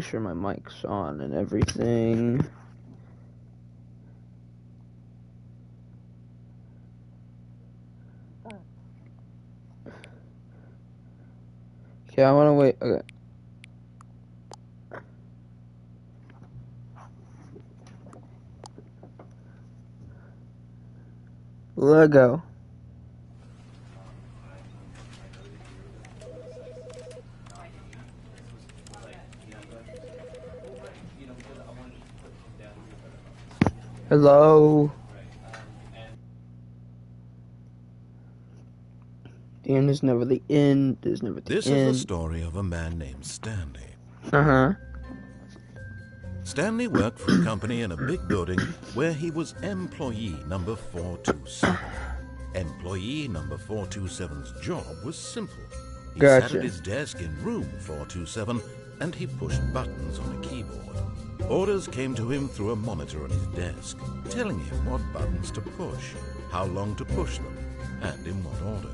make sure my mic's on and everything. Okay, I want to wait. Okay. Lego. Hello. The end is never the end. There's never the This end. is the story of a man named Stanley. Uh-huh. Stanley worked for a company in a big building where he was employee number 427. Employee number 427's job was simple. He sat at his desk in room 427 and he pushed buttons on a keyboard. Orders came to him through a monitor on his desk, telling him what buttons to push, how long to push them, and in what order.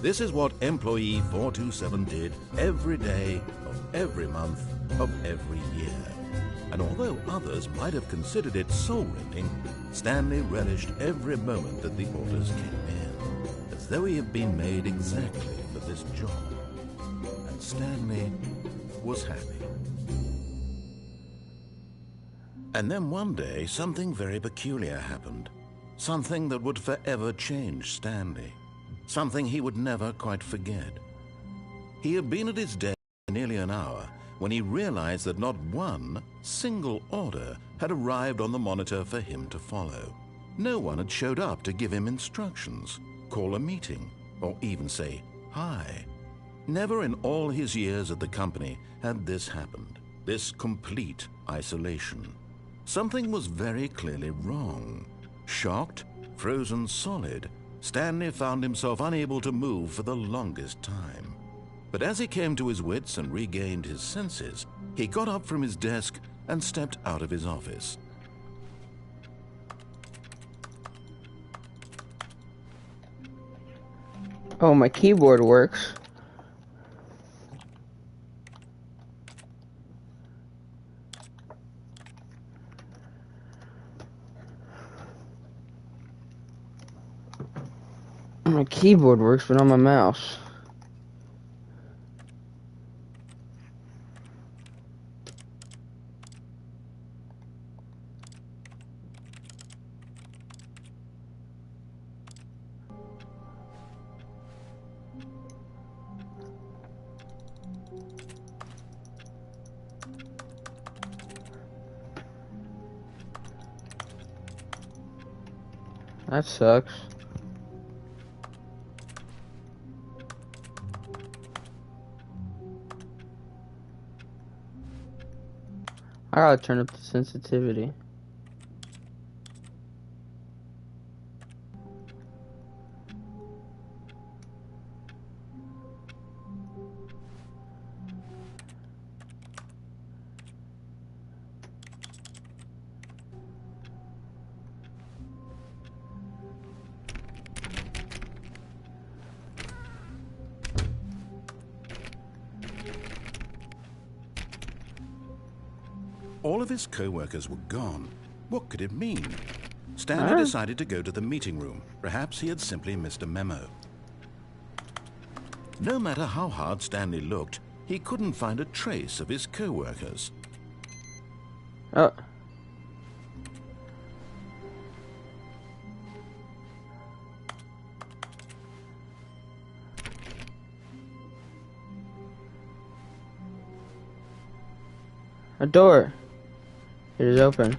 This is what employee 427 did every day of every month of every year. And although others might have considered it soul-rending, Stanley relished every moment that the orders came in, as though he had been made exactly for this job. And Stanley was happy. And then one day, something very peculiar happened. Something that would forever change Stanley. Something he would never quite forget. He had been at his desk for nearly an hour when he realized that not one single order had arrived on the monitor for him to follow. No one had showed up to give him instructions, call a meeting, or even say hi. Never in all his years at the company had this happened, this complete isolation. Something was very clearly wrong. Shocked, frozen solid, Stanley found himself unable to move for the longest time. But as he came to his wits and regained his senses, he got up from his desk and stepped out of his office. Oh, my keyboard works. My keyboard works, but not my mouse. That sucks. I gotta turn up the sensitivity. All of his co-workers were gone. What could it mean? Stanley decided to go to the meeting room. Perhaps he had simply missed a memo. No matter how hard Stanley looked, he couldn't find a trace of his co-workers. Oh. A door. It is open.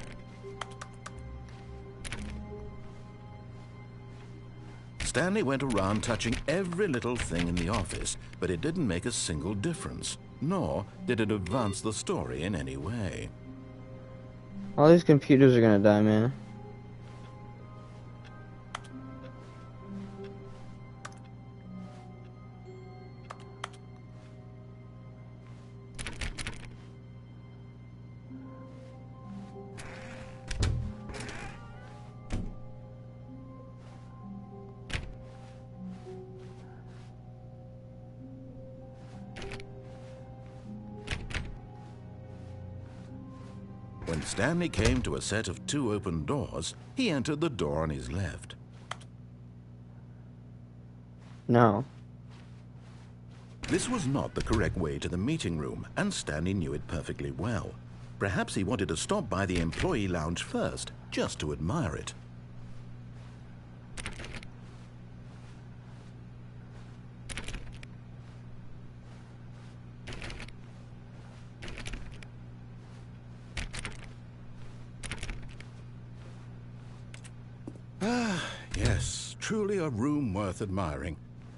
Stanley went around touching every little thing in the office, but it didn't make a single difference, nor did it advance the story in any way. All these computers are gonna die, man. When Stanley came to a set of 2 open doors, he entered the door on his left. No. This was not the correct way to the meeting room, and Stanley knew it perfectly well. Perhaps he wanted to stop by the employee lounge first, just to admire it. Yes, truly a room worth admiring.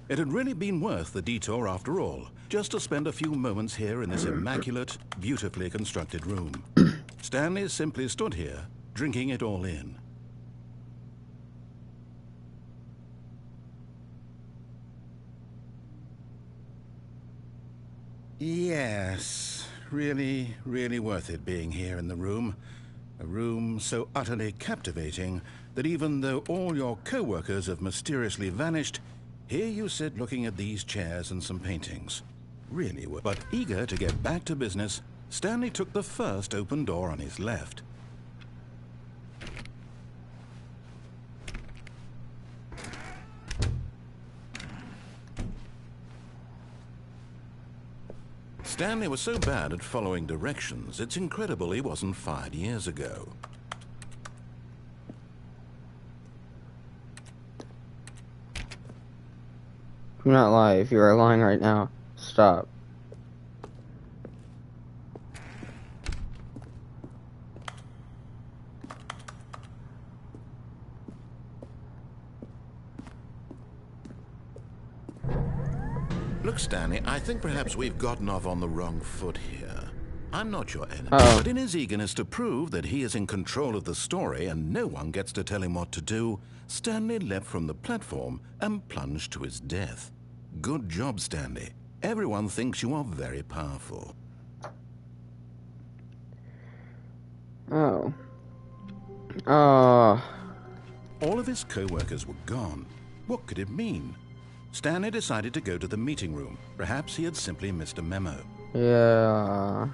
It had really been worth the detour after all, just to spend a few moments here in this immaculate, beautifully constructed room. Stanley simply stood here, drinking it all in. Yes, really, really worth it being here in the room. A room so utterly captivating that even though all your co-workers have mysteriously vanished, here you sit looking at these chairs and some paintings. Really worth it. But eager to get back to business, Stanley took the first open door on his left. Stanley was so bad at following directions, it's incredible he wasn't fired years ago. Do not lie. If you are lying right now, stop. Look, Stanley, I think perhaps we've gotten off on the wrong foot here. I'm not your enemy, Uh-oh. but in his eagerness to prove that he is in control of the story and no one gets to tell him what to do, Stanley leapt from the platform and plunged to his death. Good job, Stanley. Everyone thinks you are very powerful. Oh. All of his co-workers were gone. What could it mean? Stanley decided to go to the meeting room. Perhaps he had simply missed a memo. Yeah.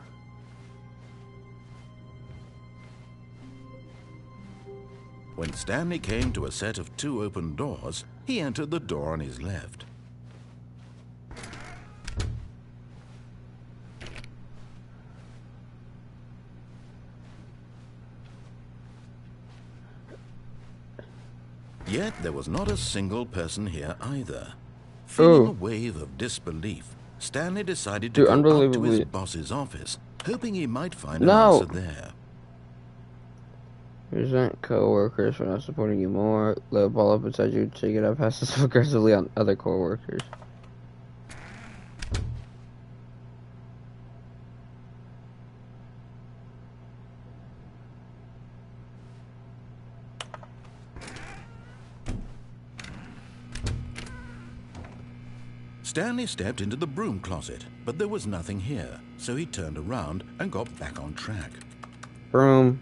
When Stanley came to a set of 2 open doors, he entered the door on his left. Yet there was not a single person here either. Feeling a wave of disbelief, Stanley decided to go up to his boss's office, hoping he might find an answer there. Resent co-workers for not supporting you more. Let a ball up inside you, take it up passive aggressively on other co-workers. Stanley stepped into the broom closet, but there was nothing here, so he turned around and got back on track. Broom.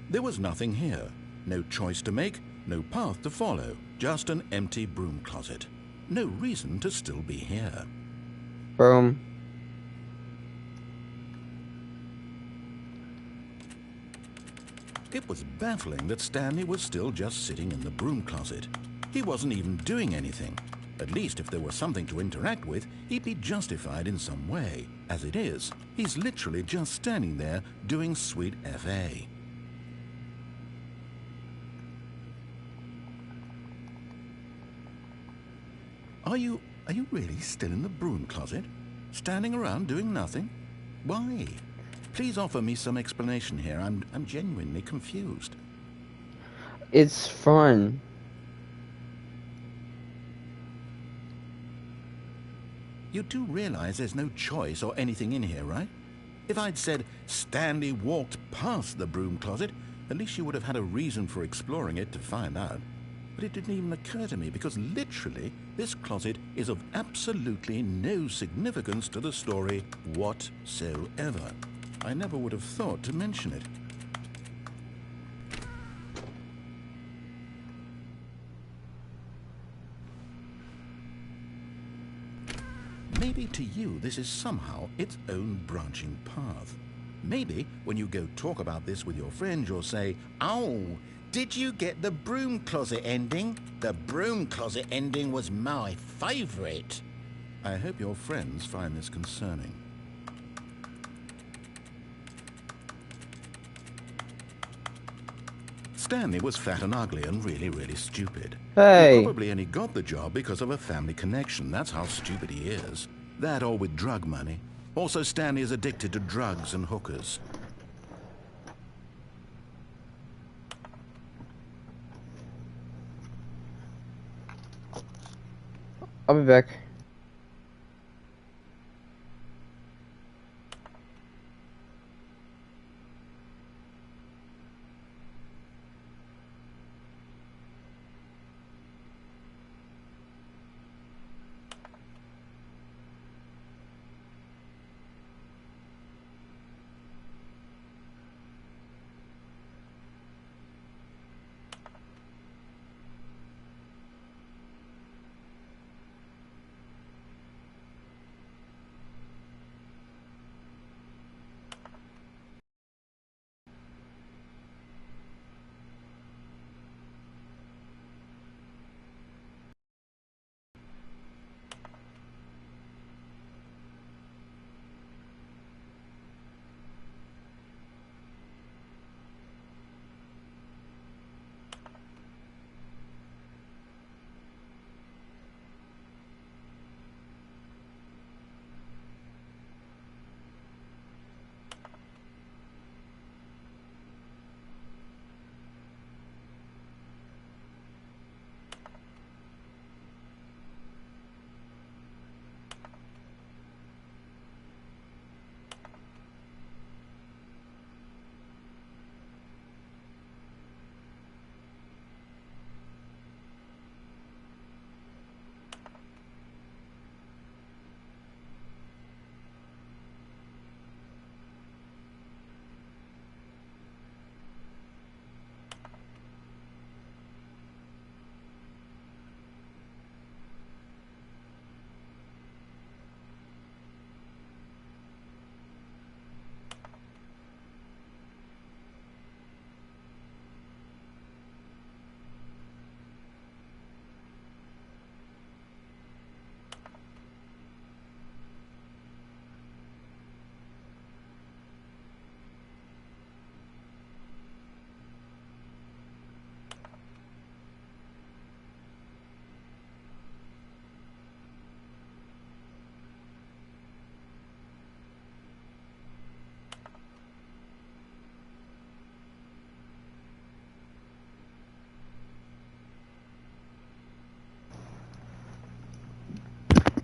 There was nothing here. No choice to make, no path to follow, just an empty broom closet. No reason to still be here. Broom. It was baffling that Stanley was still just sitting in the broom closet. He wasn't even doing anything. At least if there was something to interact with, he'd be justified in some way. As it is, he's literally just standing there doing sweet FA. Are you really still in the broom closet? Standing around doing nothing? Why? Please offer me some explanation here. I'm genuinely confused. It's fun. You do realize there's no choice or anything in here, right? If I'd said Stanley walked past the broom closet, at least you would have had a reason for exploring it to find out. But it didn't even occur to me because literally this closet is of absolutely no significance to the story whatsoever. I never would have thought to mention it. maybe to you this is somehow its own branching path. Maybe when you go talk about this with your friends, you'll say, "Oh, did you get the broom closet ending? The broom closet ending was my favorite." I hope your friends find this concerning. Stanley was fat and ugly and really stupid. Hey. He probably only got the job because of a family connection. That's how stupid he is. That or with drug money. Also, Stanley is addicted to drugs and hookers. I'll be back.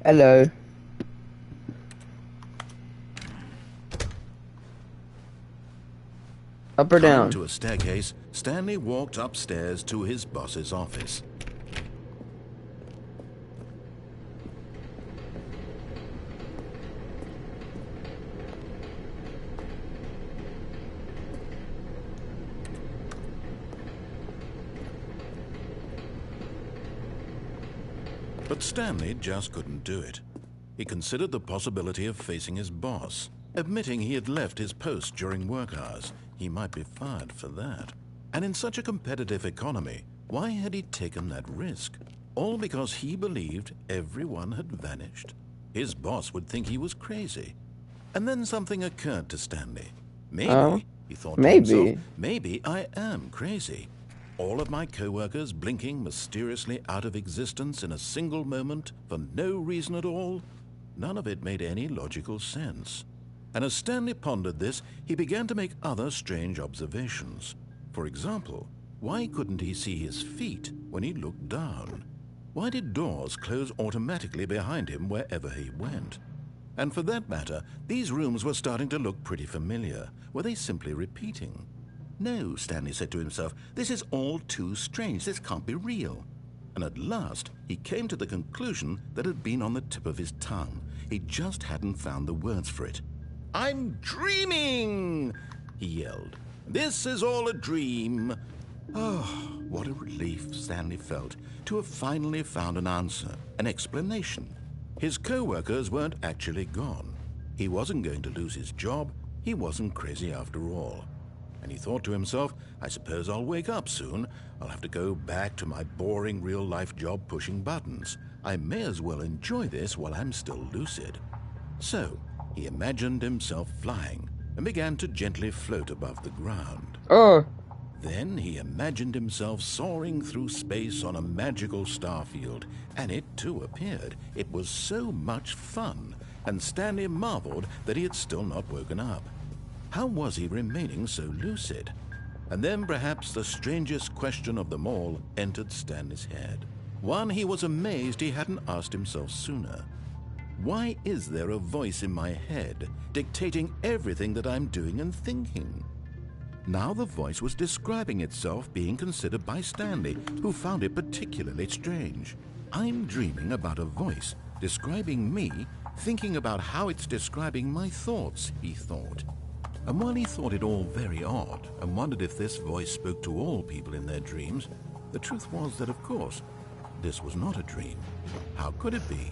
Hello. Up or Coming down? to a staircase, Stanley walked upstairs to his boss's office. But Stanley just couldn't do it. He considered the possibility of facing his boss, admitting he had left his post during work hours. He might be fired for that. And in such a competitive economy, why had he taken that risk? All because he believed everyone had vanished? His boss would think he was crazy. And then something occurred to Stanley. Maybe, he thought to himself, maybe I am crazy. All of my co-workers blinking mysteriously out of existence in a single moment for no reason at all? None of it made any logical sense. And as Stanley pondered this, he began to make other strange observations. For example, why couldn't he see his feet when he looked down? Why did doors close automatically behind him wherever he went? And for that matter, these rooms were starting to look pretty familiar. Were they simply repeating? No, Stanley said to himself, this is all too strange. This can't be real. And at last, he came to the conclusion that had been on the tip of his tongue. He just hadn't found the words for it. "I'm dreaming!" he yelled. "This is all a dream." Oh, what a relief Stanley felt to have finally found an answer, an explanation. His co-workers weren't actually gone. He wasn't going to lose his job. He wasn't crazy after all. And he thought to himself, I suppose I'll wake up soon. I'll have to go back to my boring real-life job pushing buttons. I may as well enjoy this while I'm still lucid. So, he imagined himself flying and began to gently float above the ground. Oh, Then he imagined himself soaring through space on a magical starfield, and it too appeared. It was so much fun, and Stanley marveled that he had still not woken up. How was he remaining so lucid? And then perhaps the strangest question of them all entered Stanley's head. One he was amazed he hadn't asked himself sooner. Why is there a voice in my head dictating everything that I'm doing and thinking? Now the voice was describing itself being considered by Stanley, who found it particularly strange. I'm dreaming about a voice describing me, thinking about how it's describing my thoughts, he thought. And while he thought it all very odd and wondered if this voice spoke to all people in their dreams, the truth was that, of course, this was not a dream. How could it be?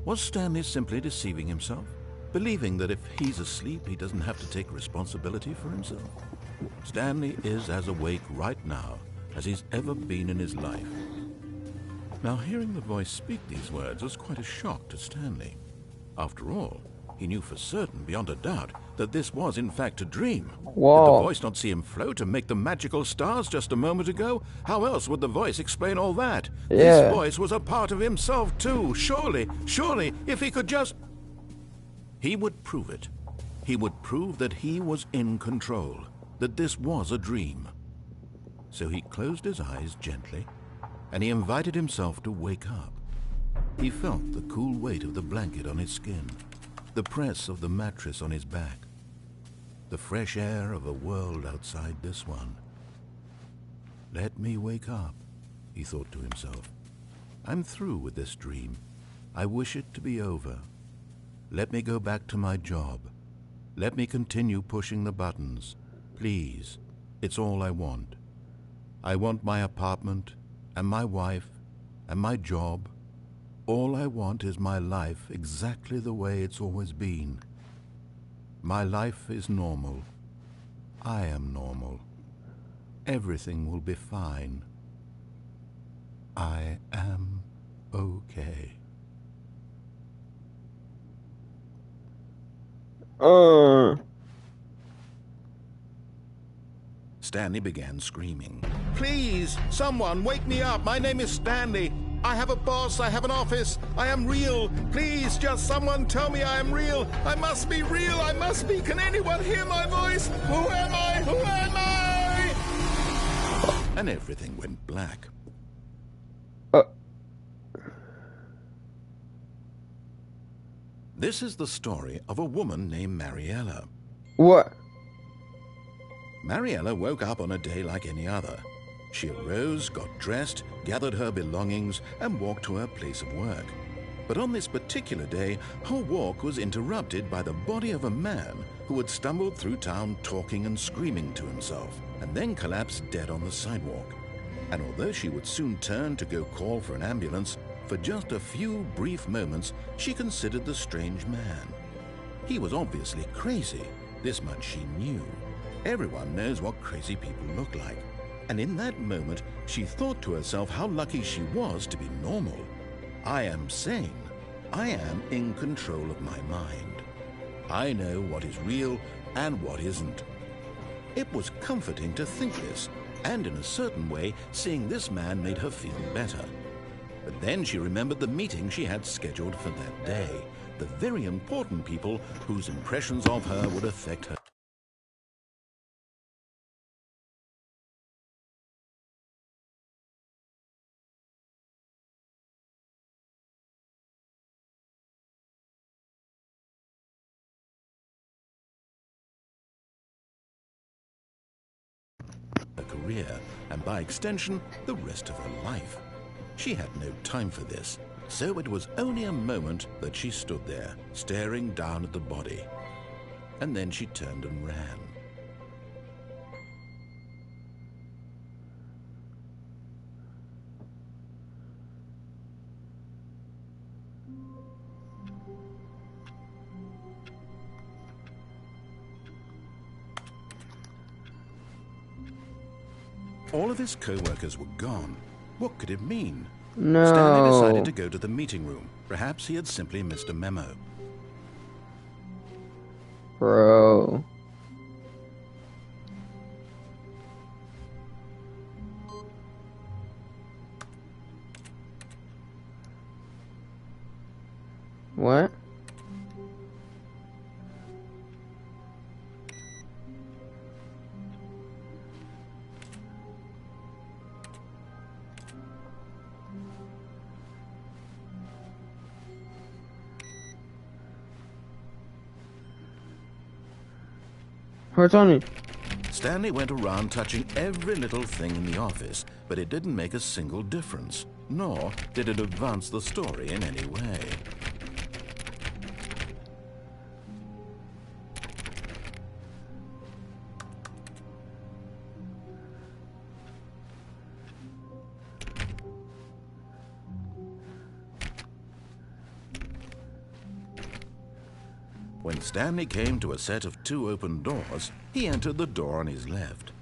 Was Stanley simply deceiving himself, believing that if he's asleep, he doesn't have to take responsibility for himself? Stanley is as awake right now as he's ever been in his life. Now, hearing the voice speak these words was quite a shock to Stanley. After all, he knew for certain, beyond a doubt, that this was in fact a dream. whoa. Did the voice not see him float and make the magical stars just a moment ago? How else would the voice explain all that? Yeah. This voice was a part of himself too. Surely, if he could just... He would prove it. He would prove that he was in control, that this was a dream. So he closed his eyes gently, and he invited himself to wake up. He felt the cool weight of the blanket on his skin, the press of the mattress on his back, the fresh air of a world outside this one. Let me wake up, he thought to himself. I'm through with this dream. I wish it to be over. Let me go back to my job. Let me continue pushing the buttons. Please, it's all I want. I want my apartment, and my wife, and my job. All I want is my life exactly the way it's always been. My life is normal. I am normal. Everything will be fine. I am okay. Stanley began screaming. Please, someone, wake me up. My name is Stanley. I have a boss. I have an office. I am real. Please, just someone tell me I am real. I must be real. I must be. Can anyone hear my voice? Who am I? Who am I? And everything went black. This is the story of a woman named Mariella. What? Mariella woke up on a day like any other. She arose, got dressed, gathered her belongings, and walked to her place of work. But on this particular day, her walk was interrupted by the body of a man who had stumbled through town talking and screaming to himself, and then collapsed dead on the sidewalk. And although she would soon turn to go call for an ambulance, for just a few brief moments, she considered the strange man. He was obviously crazy. This much she knew. Everyone knows what crazy people look like. And in that moment, she thought to herself how lucky she was to be normal. I am sane. I am in control of my mind. I know what is real and what isn't. It was comforting to think this, and in a certain way, seeing this man made her feel better. But then she remembered the meeting she had scheduled for that day, the very important people whose impressions of her would affect her career, and by extension, the rest of her life. She had no time for this, so it was only a moment that she stood there, staring down at the body. And then she turned and ran. All of his co-workers were gone. What could it mean? No. Stanley decided to go to the meeting room. Perhaps he had simply missed a memo. Bro. What? What's on me? Stanley went around touching every little thing in the office, but it didn't make a single difference, nor did it advance the story in any way. When Stanley came to a set of 2 open doors, he entered the door on his left.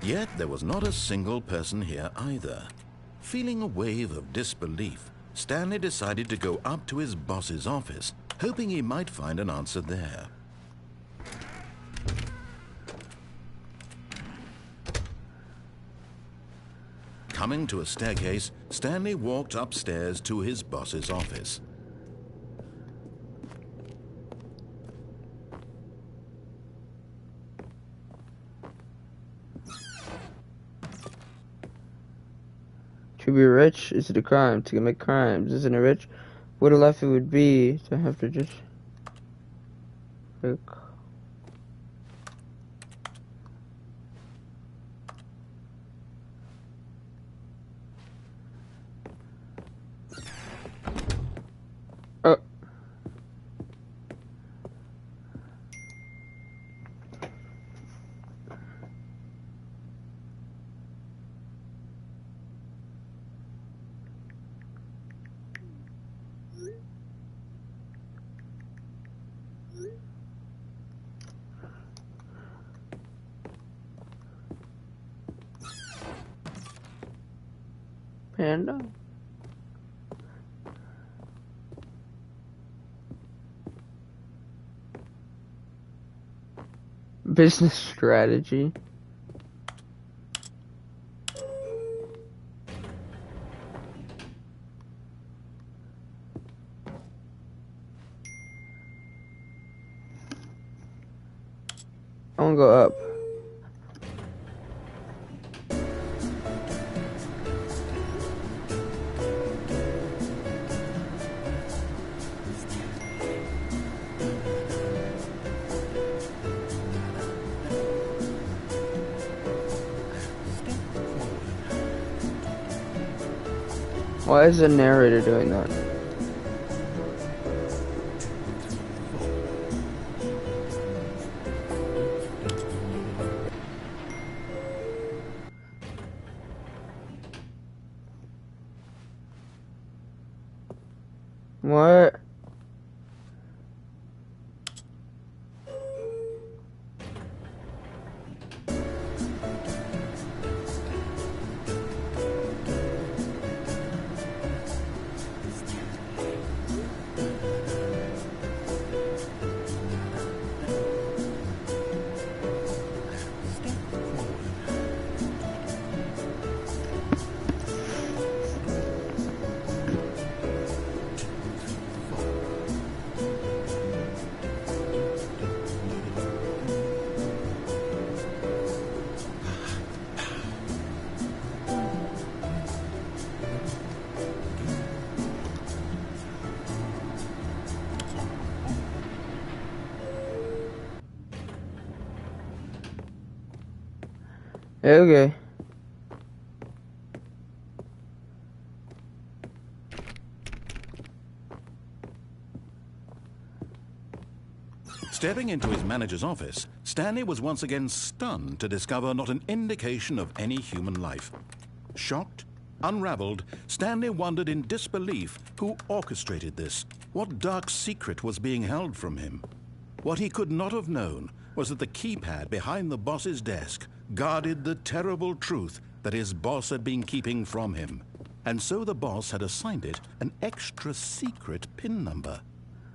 Yet there was not a single person here either. Feeling a wave of disbelief, Stanley decided to go up to his boss's office, hoping he might find an answer there. Coming to a staircase, Stanley walked upstairs to his boss's office. To be rich is a crime. To commit crimes isn't it rich? What a life it would be to have to just... Oh. Panda. Business strategy. I wanna go up. Why is the narrator doing that? What? Okay. Stepping into his manager's office, Stanley was once again stunned to discover not an indication of any human life. Shocked, Unraveled, Stanley wondered in disbelief who orchestrated this. What dark secret was being held from him? What he could not have known was that the keypad behind the boss's desk guarded the terrible truth that his boss had been keeping from him. And so the boss had assigned it an extra secret PIN number,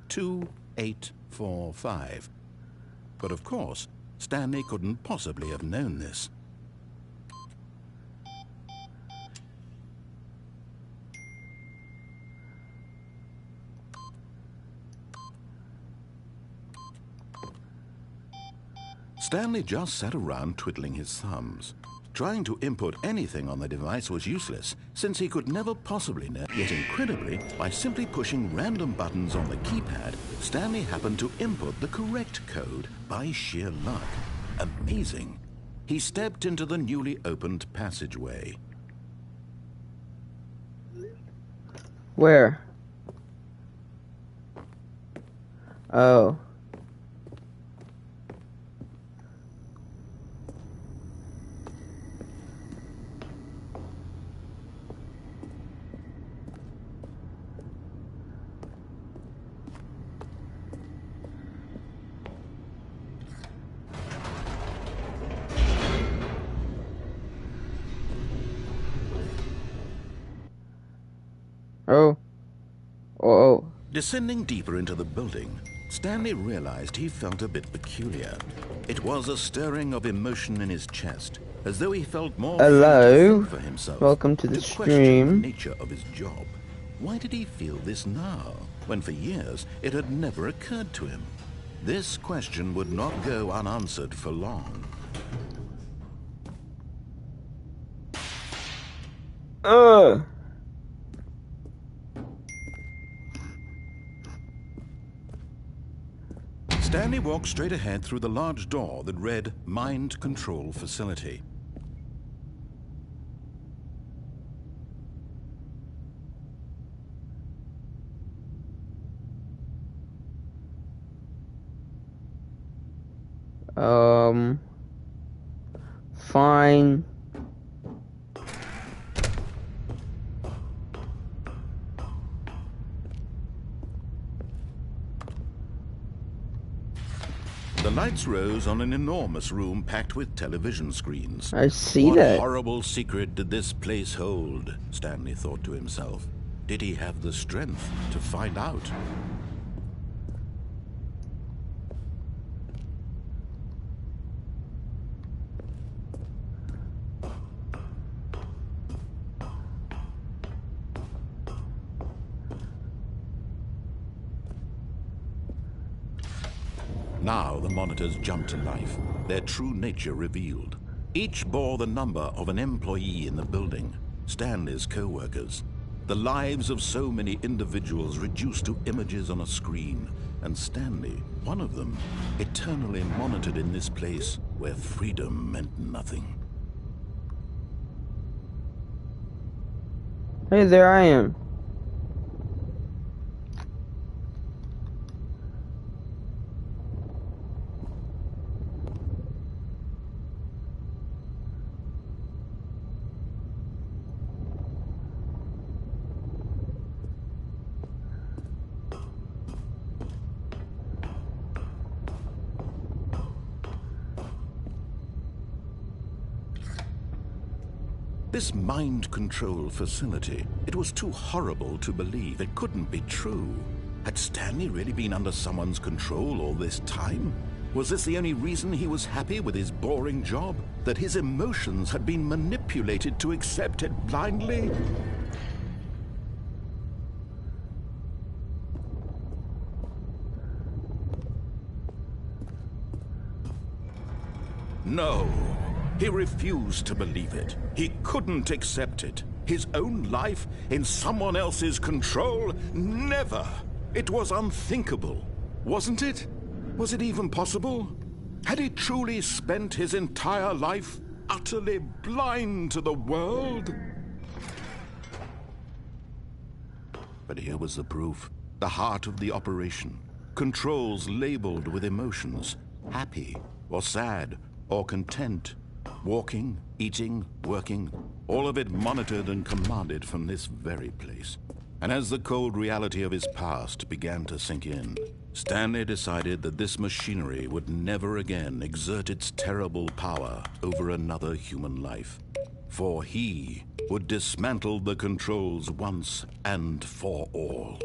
2845. But of course, Stanley couldn't possibly have known this. Stanley just sat around twiddling his thumbs. Trying to input anything on the device was useless, since he could never possibly know. Yet incredibly, by simply pushing random buttons on the keypad, Stanley happened to input the correct code by sheer luck. Amazing. He stepped into the newly opened passageway. Where? Oh. Oh. Oh. Descending deeper into the building, Stanley realized he felt a bit peculiar. It was a stirring of emotion in his chest, as though he felt more free to think for himself. Welcome to the question stream. the nature of his job. Why did he feel this now, when for years it had never occurred to him? This question would not go unanswered for long. Stanley walked straight ahead through the large door that read Mind Control Facility. Fine. The lights rose on an enormous room packed with television screens. I see What that. horrible secret did this place hold? Stanley thought to himself. Did he have the strength to find out? Now the monitors jumped to life, their true nature revealed. Each bore the number of an employee in the building, Stanley's co-workers. The lives of so many individuals reduced to images on a screen, and Stanley, one of them, eternally monitored in this place where freedom meant nothing. Hey, there I am. This mind control facility, it was too horrible to believe. It couldn't be true. Had Stanley really been under someone's control all this time? Was this the only reason he was happy with his boring job? That his emotions had been manipulated to accept it blindly? No. He refused to believe it. He couldn't accept it. His own life in someone else's control? Never! It was unthinkable, wasn't it? Was it even possible? Had he truly spent his entire life utterly blind to the world? But here was the proof. The heart of the operation. Controls labeled with emotions. Happy, or sad, or content. Walking, eating, working, all of it monitored and commanded from this very place. And as the cold reality of his past began to sink in, Stanley decided that this machinery would never again exert its terrible power over another human life. For he would dismantle the controls once and for all.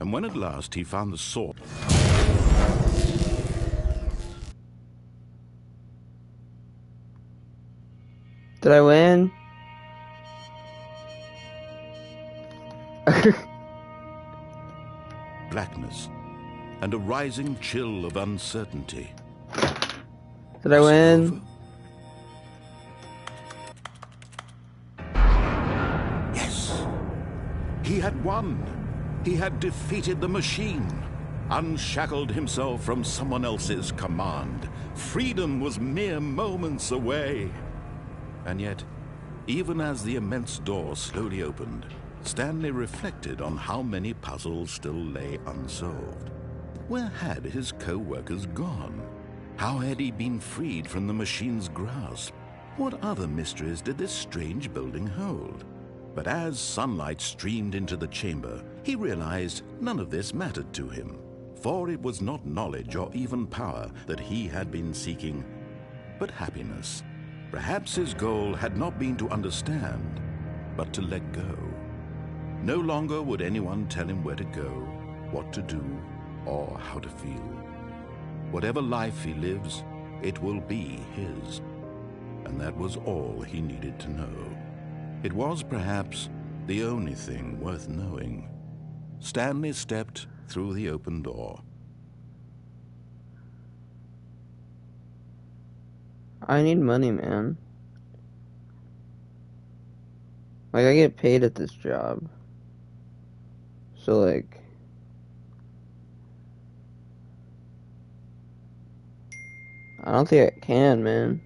And when at last he found the sword, Did I win? blackness, and a rising chill of uncertainty. Did I Was it win? over? Yes. He had won. He had defeated the machine, unshackled himself from someone else's command. Freedom was mere moments away. And yet, even as the immense door slowly opened, Stanley reflected on how many puzzles still lay unsolved. Where had his co-workers gone? How had he been freed from the machine's grasp? What other mysteries did this strange building hold? But as sunlight streamed into the chamber, he realized none of this mattered to him, for it was not knowledge or even power that he had been seeking, but happiness. Perhaps his goal had not been to understand, but to let go. No longer would anyone tell him where to go, what to do, or how to feel. Whatever life he lives, it will be his. And that was all he needed to know. It was perhaps the only thing worth knowing. Stanley stepped through the open door. I need money, man. Like, I get paid at this job. So, like, I don't think I can, man.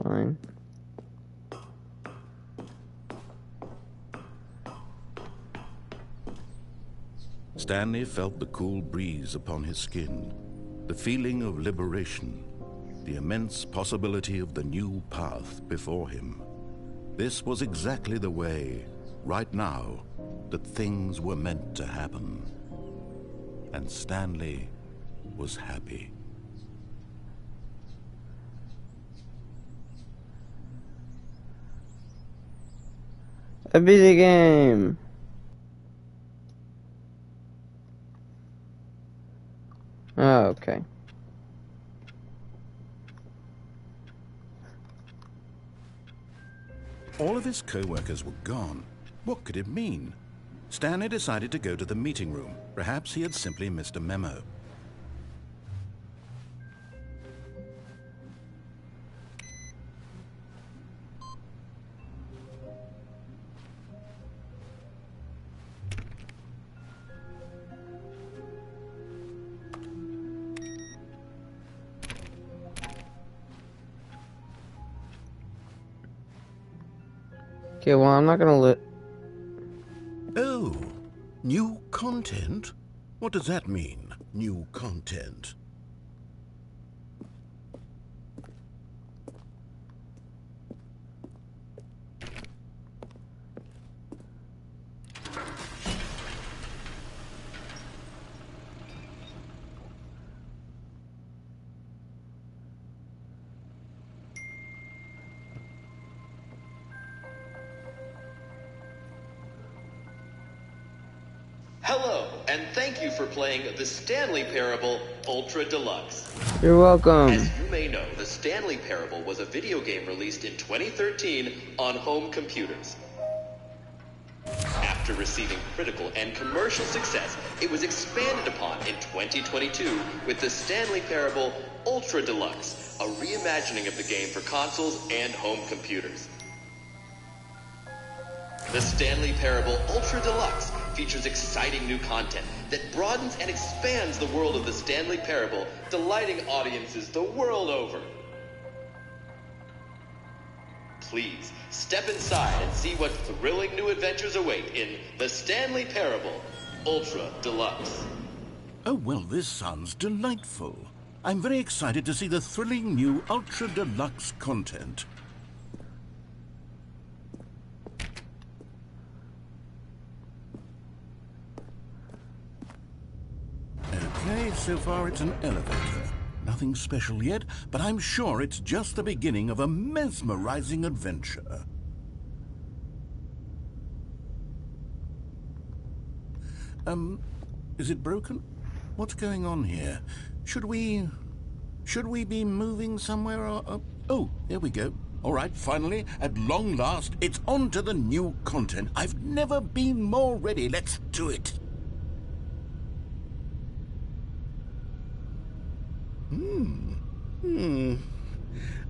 Fine. Stanley felt the cool breeze upon his skin, the feeling of liberation, the immense possibility of the new path before him. This was exactly the way, right now, that things were meant to happen. And Stanley was happy. I beat the game. Oh, okay. All of his co-workers were gone. What could it mean? Stanley decided to go to the meeting room. Perhaps he had simply missed a memo. Okay, well, I'm not gonna Oh, new content? What does that mean, new content? Hello, and thank you for playing the Stanley Parable Ultra Deluxe. You're welcome. As you may know, the Stanley Parable was a video game released in 2013 on home computers. After receiving critical and commercial success, it was expanded upon in 2022 with the Stanley Parable Ultra Deluxe, a reimagining of the game for consoles and home computers. The Stanley Parable Ultra Deluxe features exciting new content that broadens and expands the world of the Stanley Parable, delighting audiences the world over. Please, step inside and see what thrilling new adventures await in the Stanley Parable Ultra Deluxe. Oh, well, this sounds delightful. I'm very excited to see the thrilling new Ultra Deluxe content. Okay, so far it's an elevator. Nothing special yet, but I'm sure it's just the beginning of a mesmerizing adventure. Is it broken? What's going on here? Should we be moving somewhere or... Oh, here we go. All right, finally, at long last, it's on to the new content. I've never been more ready. Let's do it.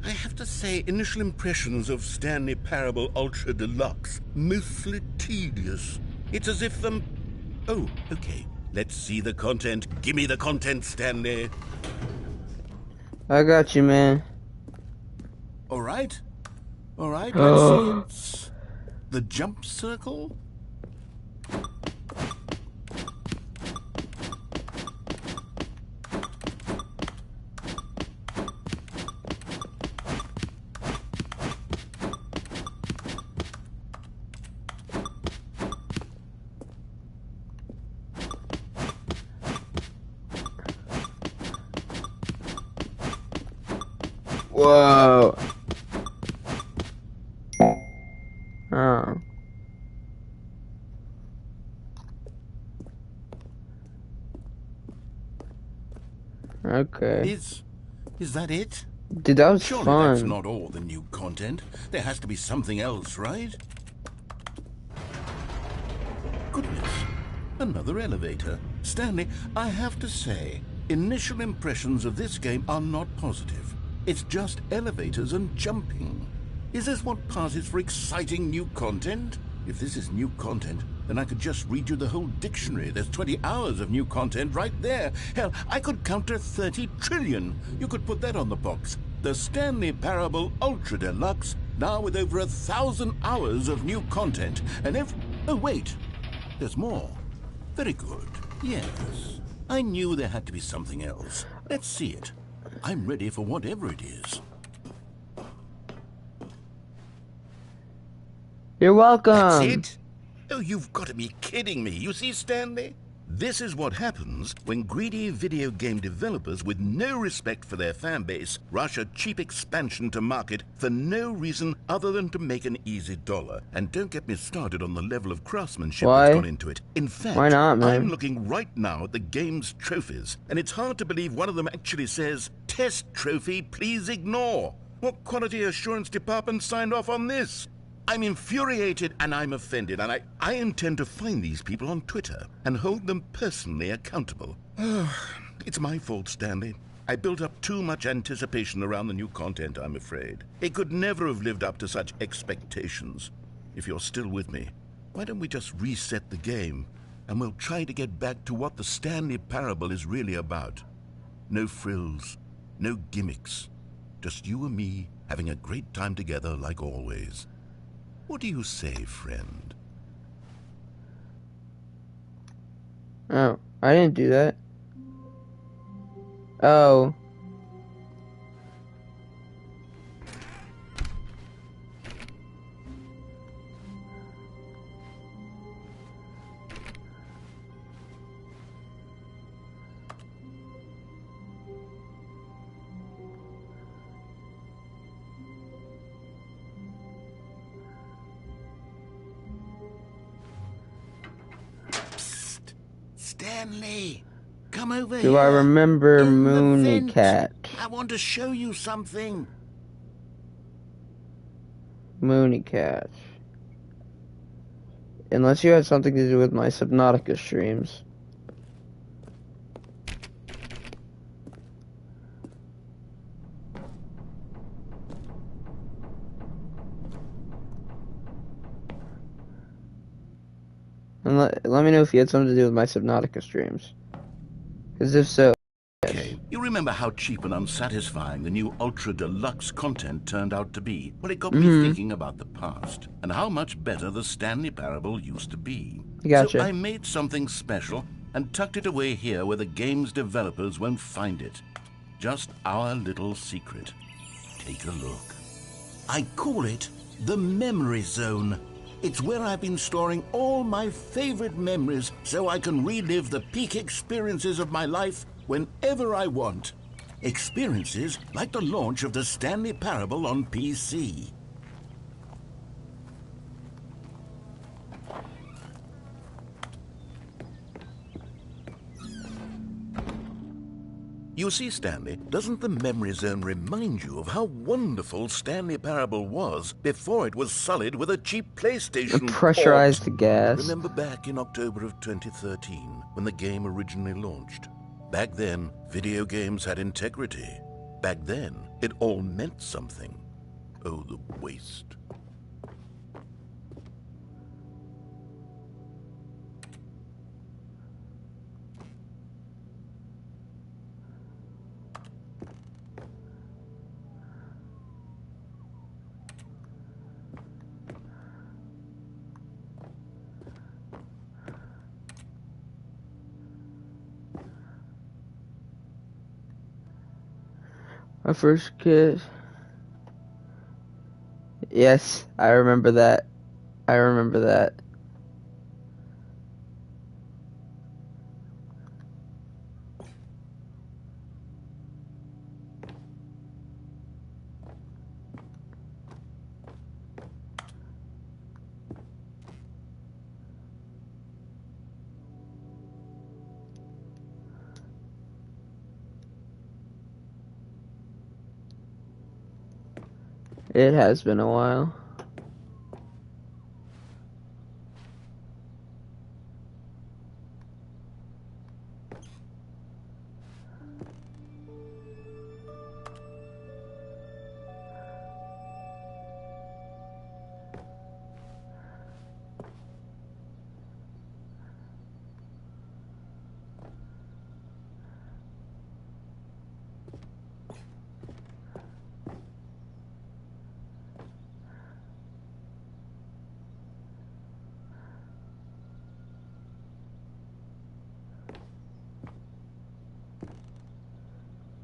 I have to say, initial impressions of Stanley Parable Ultra Deluxe, mostly tedious. It's as if them... Oh, okay. Let's see the content. Give me the content, Stanley. I got you, man. All right. All right, let's see. It's the jump circle. Whoa. Oh. Okay. Is that it? Dude, that was Surely fun. that's not all the new content. There has to be something else, right? Goodness. Another elevator. Stanley, I have to say, initial impressions of this game are not positive. It's just elevators and jumping. Is this what passes for exciting new content? If this is new content, then I could just read you the whole dictionary. There's 20 hours of new content right there. Hell, I could count to 30 trillion. You could put that on the box. The Stanley Parable Ultra Deluxe, now with over 1,000 hours of new content. And if... Oh, wait. There's more. Very good. Yes. I knew there had to be something else. Let's see it. I'm ready for whatever it is. You're welcome. That's it? Oh, you've got to be kidding me. You see, Stanley? This is what happens when greedy video game developers with no respect for their fan base rush a cheap expansion to market for no reason other than to make an easy dollar. And don't get me started on the level of craftsmanship Why? that's gone into it. In fact, Why not, man? I'm looking right now at the game's trophies, and it's hard to believe one of them actually says, "Test trophy, please ignore." What quality assurance department signed off on this? I'm infuriated and I'm offended, and I intend to find these people on Twitter and hold them personally accountable. It's my fault, Stanley. I built up too much anticipation around the new content, I'm afraid. It could never have lived up to such expectations. If you're still with me, why don't we just reset the game, and we'll try to get back to what the Stanley Parable is really about. No frills, no gimmicks. Just you and me having a great time together like always. What do you say, friend? Oh, I didn't do that. Oh. Stanley, come over Do here. I remember In the Moony vent. Cat? I want to show you something. Moony Cat. Unless you had something to do with my Subnautica streams. And let me know if you had something to do with my Subnautica streams. Because if so, yes. Okay, you remember how cheap and unsatisfying the new Ultra Deluxe content turned out to be? Well, it got me thinking about the past and how much better the Stanley Parable used to be. Gotcha. So I made something special and tucked it away here where the game's developers won't find it. Just our little secret. Take a look. I call it the Memory Zone. It's where I've been storing all my favorite memories so I can relive the peak experiences of my life whenever I want. Experiences like the launch of the Stanley Parable on PC. You see, Stanley, doesn't the Memory Zone remind you of how wonderful Stanley Parable was before it was sullied with a cheap PlayStation Pressurized port? gas. Remember back in October of 2013, when the game originally launched? Back then, video games had integrity. Back then, it all meant something. Oh, the waste. My first kiss. Yes, I remember that. I remember that. It has been a while.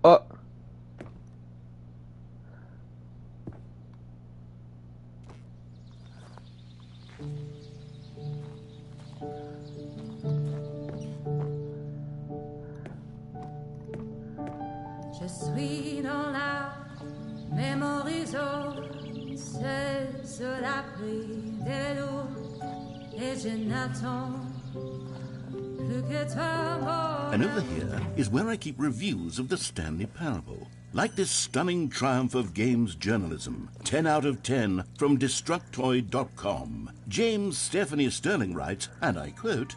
Oh. Je suis dans la Memory Zone, c'est sur l'abri des loups, et je n'attends plus que ta mort. And over here is where I keep reviews of the Stanley Parable. Like this stunning triumph of games journalism, 10 out of 10 from Destructoid.com. James Stephanie Sterling writes, and I quote,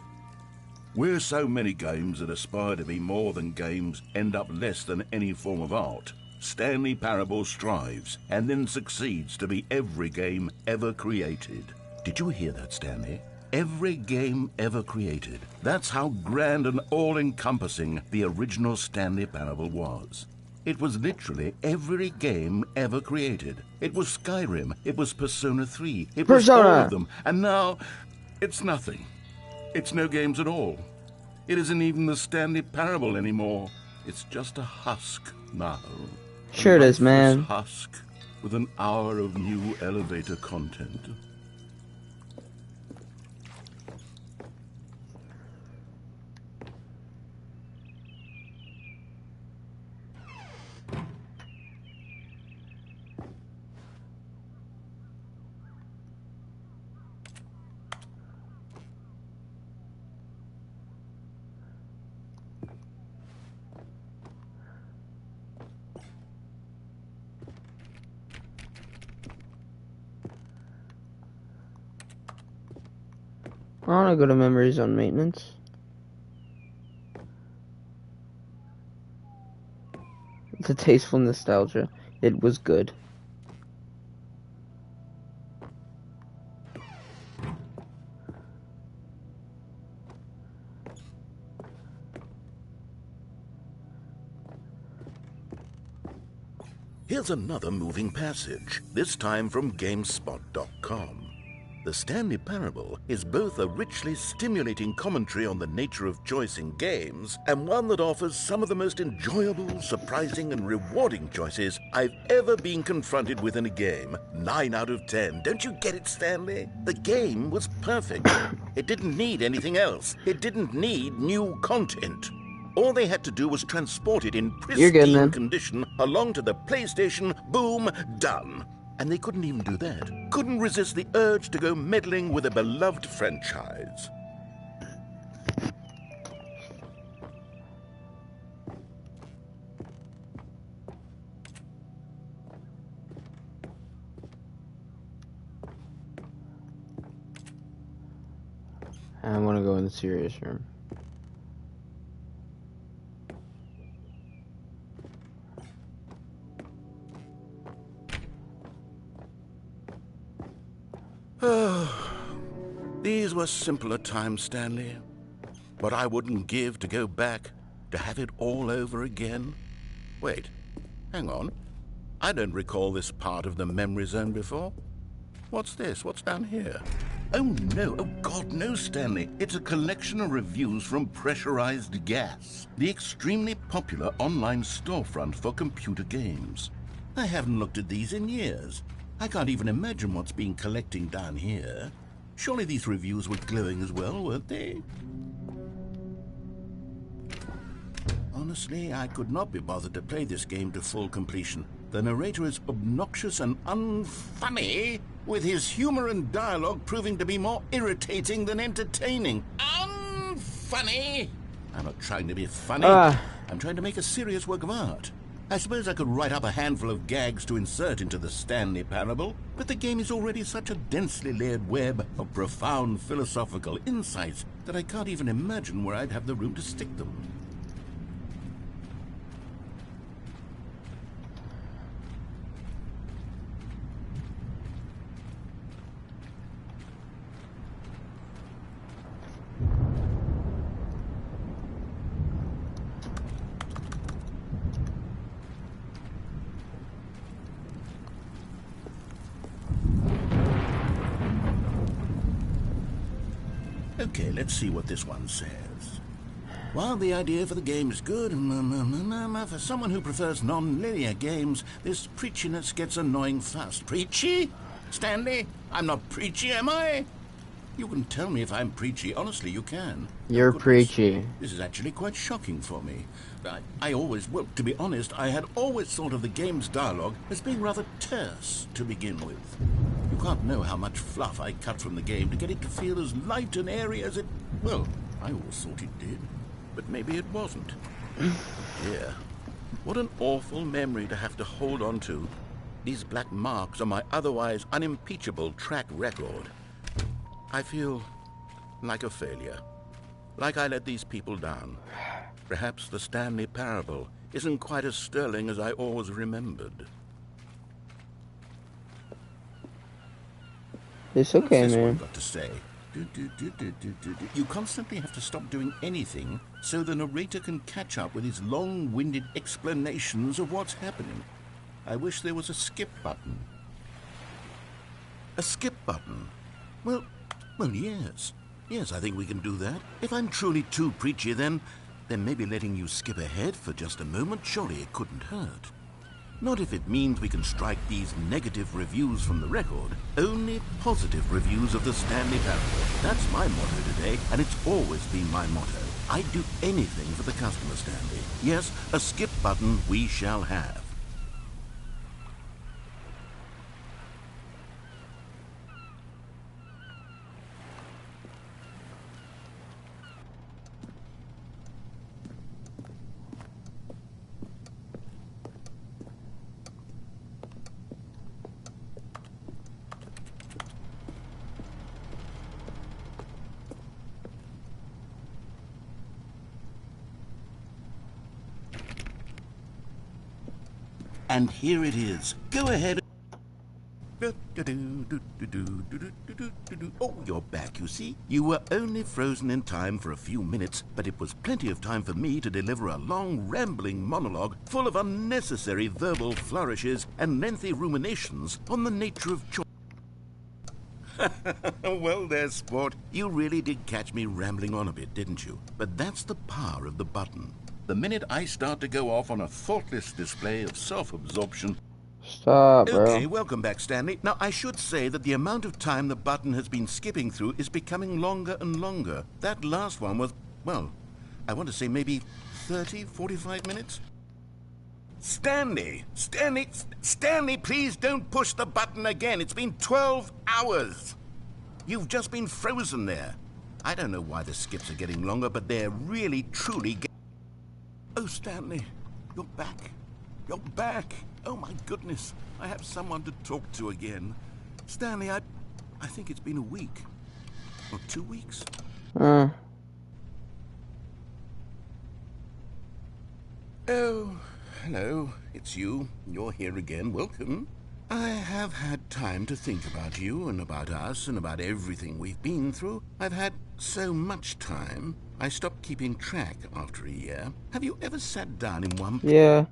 "Where so many games that aspire to be more than games end up less than any form of art, Stanley Parable strives and then succeeds to be every game ever created." Did you hear that, Stanley? Every game ever created. That's how grand and all-encompassing the original Stanley Parable was. It was literally every game ever created. It was Skyrim, it was Persona 3, it was all of them, and now it's nothing. It's no games at all. It isn't even the Stanley Parable anymore. It's just a husk now. Sure it is, man. A husk with an hour of new elevator content. I want to go to Memories on Maintenance. It's a tasteful nostalgia. It was good. Here's another moving passage, this time from GameSpot.com. The Stanley Parable is both a richly stimulating commentary on the nature of choice in games and one that offers some of the most enjoyable, surprising, and rewarding choices I've ever been confronted with in a game. 9 out of 10. Don't you get it, Stanley? The game was perfect. It didn't need anything else. It didn't need new content. All they had to do was transport it in pristine condition along to the PlayStation. Boom, done. And they couldn't even do that. Couldn't resist the urge to go meddling with a beloved franchise. I want to go in the serious room. These were simpler times, Stanley. What I wouldn't give to go back, to have it all over again. Wait, hang on. I don't recall this part of the memory zone before. What's this? What's down here? Oh no, oh God, no, Stanley. It's a collection of reviews from Pressurized Gas, the extremely popular online storefront for computer games. I haven't looked at these in years. I can't even imagine what's been collecting down here. Surely these reviews were glowing as well, weren't they? Honestly, I could not be bothered to play this game to full completion. The narrator is obnoxious and unfunny, with his humor and dialogue proving to be more irritating than entertaining. Unfunny! I'm not trying to be funny. I'm trying to make a serious work of art. I suppose I could write up a handful of gags to insert into the Stanley Parable, but the game is already such a densely layered web of profound philosophical insights that I can't even imagine where I'd have the room to stick them. Okay, let's see what this one says. While the idea for the game is good, for someone who prefers non-linear games, this preachiness gets annoying fast. Preachy? Stanley? I'm not preachy, am I? You can tell me if I'm preachy. Honestly, you can. You're preachy. This is actually quite shocking for me. I always, well, to be honest, I had always thought of the game's dialogue as being rather terse to begin with. You can't know how much fluff I cut from the game to get it to feel as light and airy as it... Well, I always thought it did, but maybe it wasn't. Yeah. What an awful memory to have to hold on to. These black marks on my otherwise unimpeachable track record. I feel like a failure. Like I let these people down. Perhaps the Stanley Parable isn't quite as sterling as I always remembered. It's okay, What's this man. one got to say? You constantly have to stop doing anything so the narrator can catch up with his long-winded explanations of what's happening. I wish there was a skip button. A skip button? Well, yes. Yes, I think we can do that. If I'm truly too preachy, then maybe letting you skip ahead for just a moment, surely it couldn't hurt. Not if it means we can strike these negative reviews from the record. Only positive reviews of the Stanley Parable. That's my motto today, and it's always been my motto. I'd do anything for the customer, Stanley. Yes, a skip button we shall have. And here it is. Go ahead. Oh, you're back, you see. You were only frozen in time for a few minutes, but it was plenty of time for me to deliver a long, rambling monologue full of unnecessary verbal flourishes and lengthy ruminations on the nature of choice. Well, there, sport. You really did catch me rambling on a bit, didn't you? But that's the power of the button. The minute I start to go off on a thoughtless display of self-absorption... Stop, bro. Okay, welcome back, Stanley. Now, I should say that the amount of time the button has been skipping through is becoming longer and longer. That last one was, well, I want to say maybe 30, 45 minutes? Stanley, please don't push the button again. It's been 12 hours. You've just been frozen there. I don't know why the skips are getting longer, but they're really, truly... Oh, Stanley, you're back. You're back. Oh, my goodness. I have someone to talk to again. Stanley, I think it's been a week. Or 2 weeks. Uh. Oh, hello. It's you. You're here again. Welcome. I have had time to think about you and about us and about everything we've been through. I've had so much time. I stopped keeping track after a year. Have you ever sat down in one... Yeah.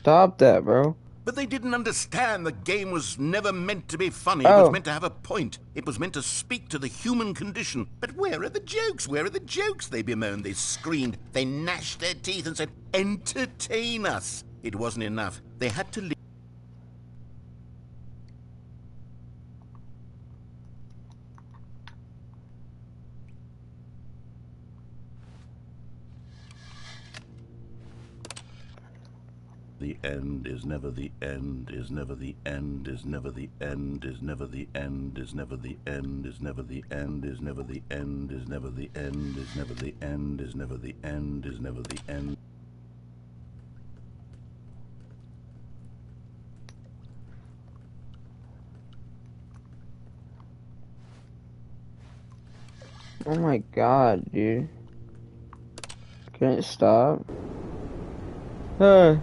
Stop that, bro. But they didn't understand the game was never meant to be funny. It was meant to have a point. It was meant to speak to the human condition. But where are the jokes? Where are the jokes? They bemoaned, they screamed, they gnashed their teeth and said, entertain us. It wasn't enough. They had to live. The end is never the end, is never the end, is never the end, is never the end, is never the end, is never the end, is never the end, is never the end, is never the end, is never the end, is never the end. Oh my god, dude. Can it stop? Oh.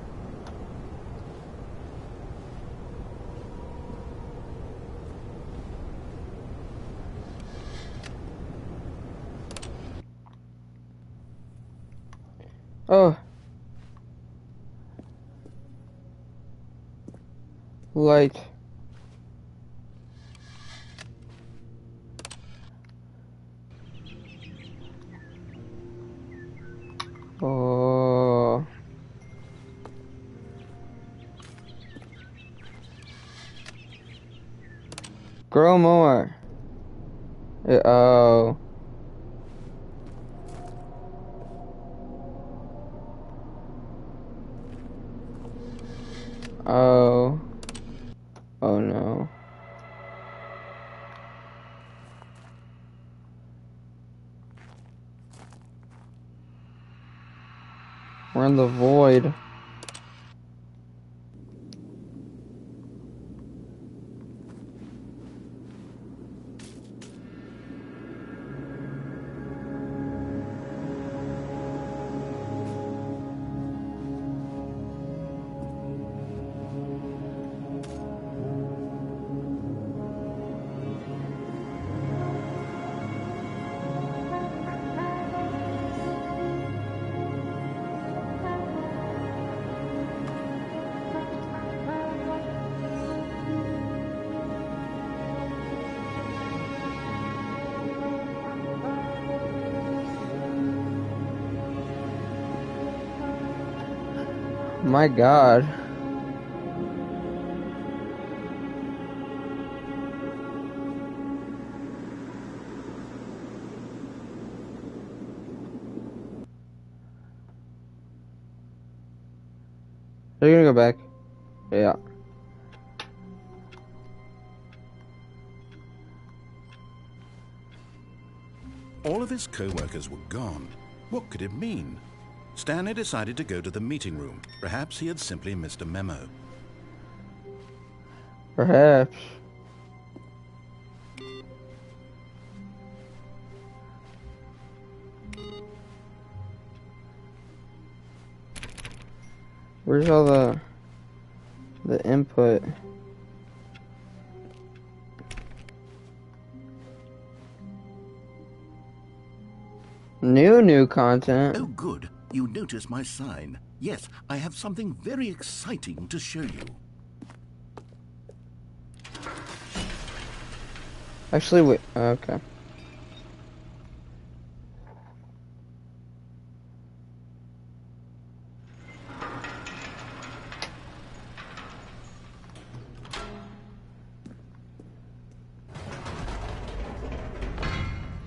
Light. Oh. Grow more. Oh. Oh. Oh no. We're in the void. My god. They're gonna go back. Yeah. All of his co-workers were gone. What could it mean? Stanley decided to go to the meeting room. Perhaps he had simply missed a memo. Perhaps. Where's all the input? New content. Oh, good. You notice my sign. Yes, I have something very exciting to show you. Actually, wait. Okay.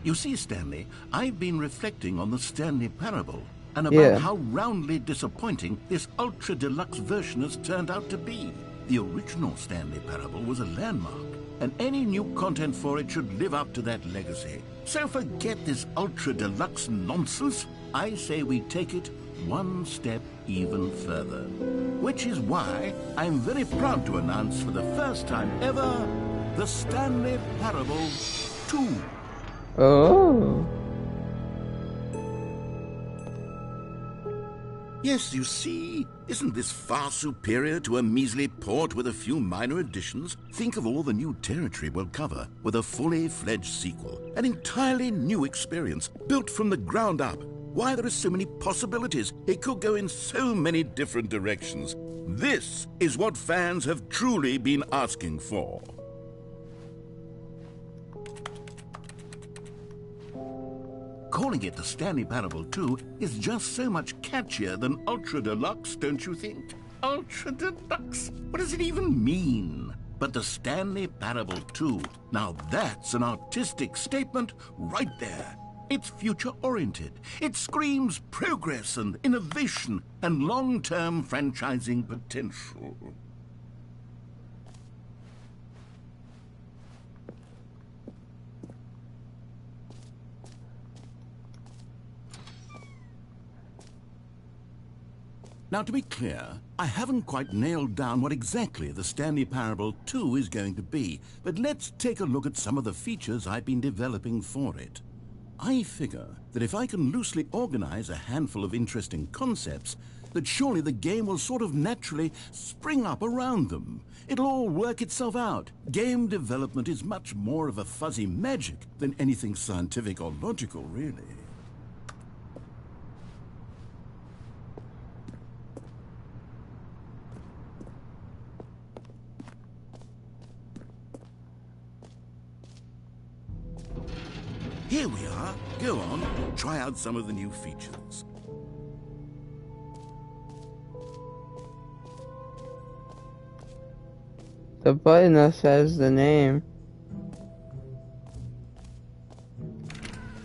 You see, Stanley, I've been reflecting on the Stanley Parable and about Yeah. how roundly disappointing this ultra deluxe version has turned out to be. The original Stanley Parable was a landmark, and any new content for it should live up to that legacy. So forget this ultra deluxe nonsense. I say we take it one step even further. Which is why I'm very proud to announce for the first time ever, the Stanley Parable 2. Oh. Yes, you see, isn't this far superior to a measly port with a few minor additions? Think of all the new territory we'll cover with a fully fledged sequel. An entirely new experience, built from the ground up. Why, there are so many possibilities. It could go in so many different directions. This is what fans have truly been asking for. Calling it the Stanley Parable 2 is just so much catchier than Ultra Deluxe, don't you think? Ultra Deluxe? What does it even mean? But the Stanley Parable 2, now that's an artistic statement right there. It's future-oriented. It screams progress and innovation and long-term franchising potential. Now, to be clear, I haven't quite nailed down what exactly the Stanley Parable 2 is going to be, but let's take a look at some of the features I've been developing for it. I figure that if I can loosely organize a handful of interesting concepts, that surely the game will sort of naturally spring up around them. It'll all work itself out. Game development is much more of a fuzzy magic than anything scientific or logical, really. Here we are. Go on, try out some of the new features. The button that says the name.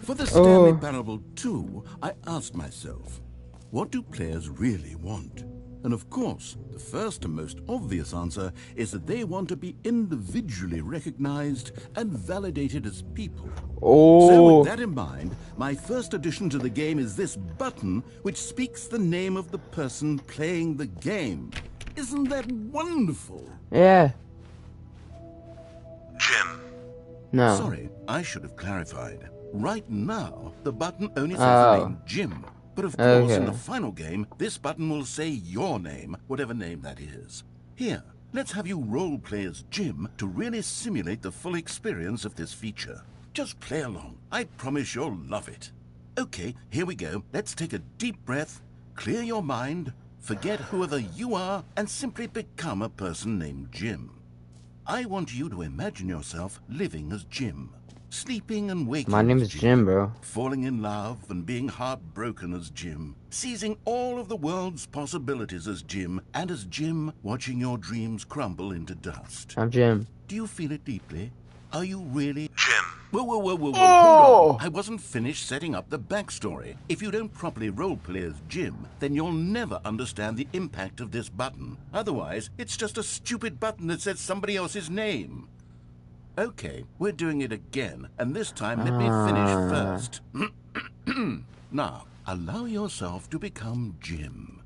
For the Stanley Parable 2, I asked myself, what do players really want? And of course, the first and most obvious answer is that they want to be individually recognized and validated as people. So with that in mind, my first addition to the game is this button which speaks the name of the person playing the game. Isn't that wonderful? Yeah. Jim. No. Sorry, I should have clarified. Right now, the button only says the name Jim. But of course, in the final game, this button will say your name, whatever name that is. Here, let's have you role-play as Jim to really simulate the full experience of this feature. Just play along. I promise you'll love it. Okay, here we go. Let's take a deep breath, clear your mind, forget whoever you are, and simply become a person named Jim. I want you to imagine yourself living as Jim. Sleeping and waking. My name is Jim, bro. Falling in love and being heartbroken as Jim. Seizing all of the world's possibilities as Jim. And as Jim, watching your dreams crumble into dust. I'm Jim. Do you feel it deeply? Are you really... Jim. Whoa, hold Oh! on. I wasn't finished setting up the backstory. If you don't properly roleplay as Jim, then you'll never understand the impact of this button. Otherwise, it's just a stupid button that says somebody else's name. Okay, we're doing it again, and this time let me finish first. Now, allow yourself to become Jim.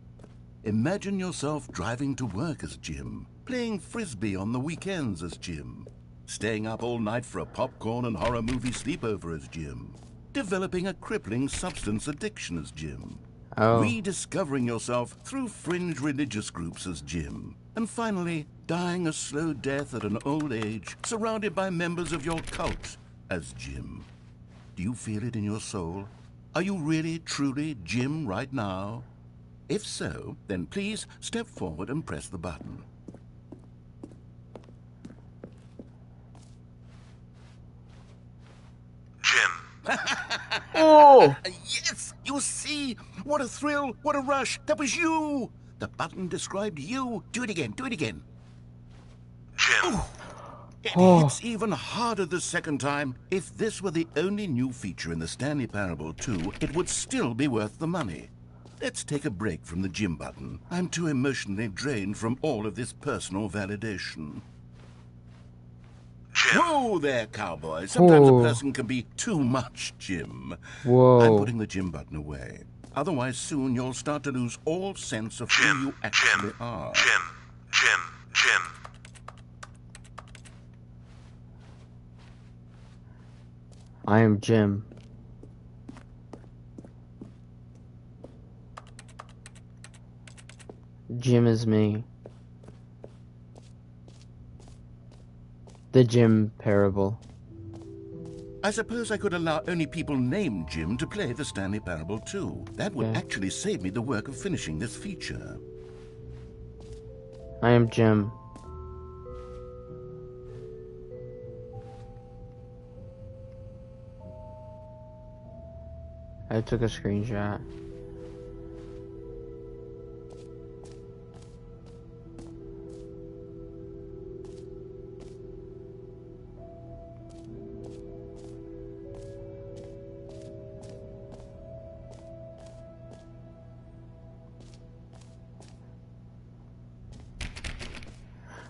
Imagine yourself driving to work as Jim, playing frisbee on the weekends as Jim, staying up all night for a popcorn and horror movie sleepover as Jim, developing a crippling substance addiction as Jim, rediscovering yourself through fringe religious groups as Jim, and finally dying a slow death at an old age surrounded by members of your cult as Jim. Do you feel it in your soul? Are you really, truly Jim right now? If so, then please step forward and press the button. Jim. Oh! Yes! You see? What a thrill! What a rush! That was you! The button described you. Do it again. Do it again. Jim. It hits even harder the second time. If this were the only new feature in the Stanley Parable 2, it would still be worth the money. Let's take a break from the Jim button. I'm too emotionally drained from all of this personal validation. Jim. Whoa there, cowboy. Sometimes a person can be too much, Jim. Whoa. I'm putting the Jim button away. Otherwise, soon you'll start to lose all sense of who you actually are. Jim. I am Jim. Jim is me. The Jim Parable. I suppose I could allow only people named Jim to play the Stanley Parable 2. That would actually save me the work of finishing this feature. I am Jim. I took a screenshot.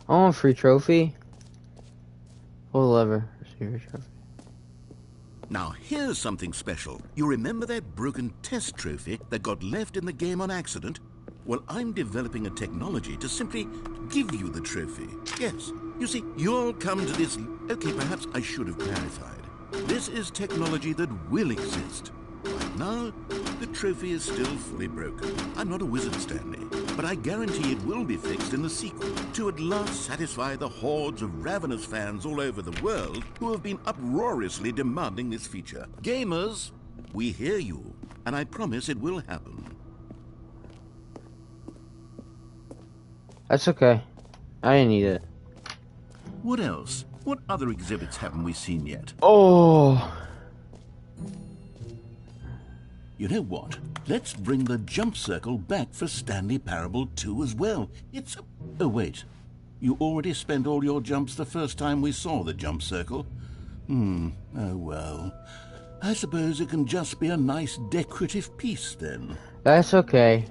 Oh, free trophy. Pull the lever. Receive your trophy. Now, here's something special. You remember that broken test trophy that got left in the game on accident? Well, I'm developing a technology to simply give you the trophy. Yes, you see, you'll come to this... Okay, perhaps I should have clarified. This is technology that will exist. Right now, the trophy is still fully broken. I'm not a wizard, Stanley, but I guarantee it will be fixed in the sequel to at last satisfy the hordes of ravenous fans all over the world who have been uproariously demanding this feature. Gamers, we hear you, and I promise it will happen. That's okay. I didn't need it. What else? What other exhibits haven't we seen yet? Oh! You know what? Let's bring the jump circle back for Stanley Parable 2 as well. It's... Oh, wait. You already spent all your jumps the first time we saw the jump circle? Oh, well. I suppose it can just be a nice decorative piece, then. That's okay.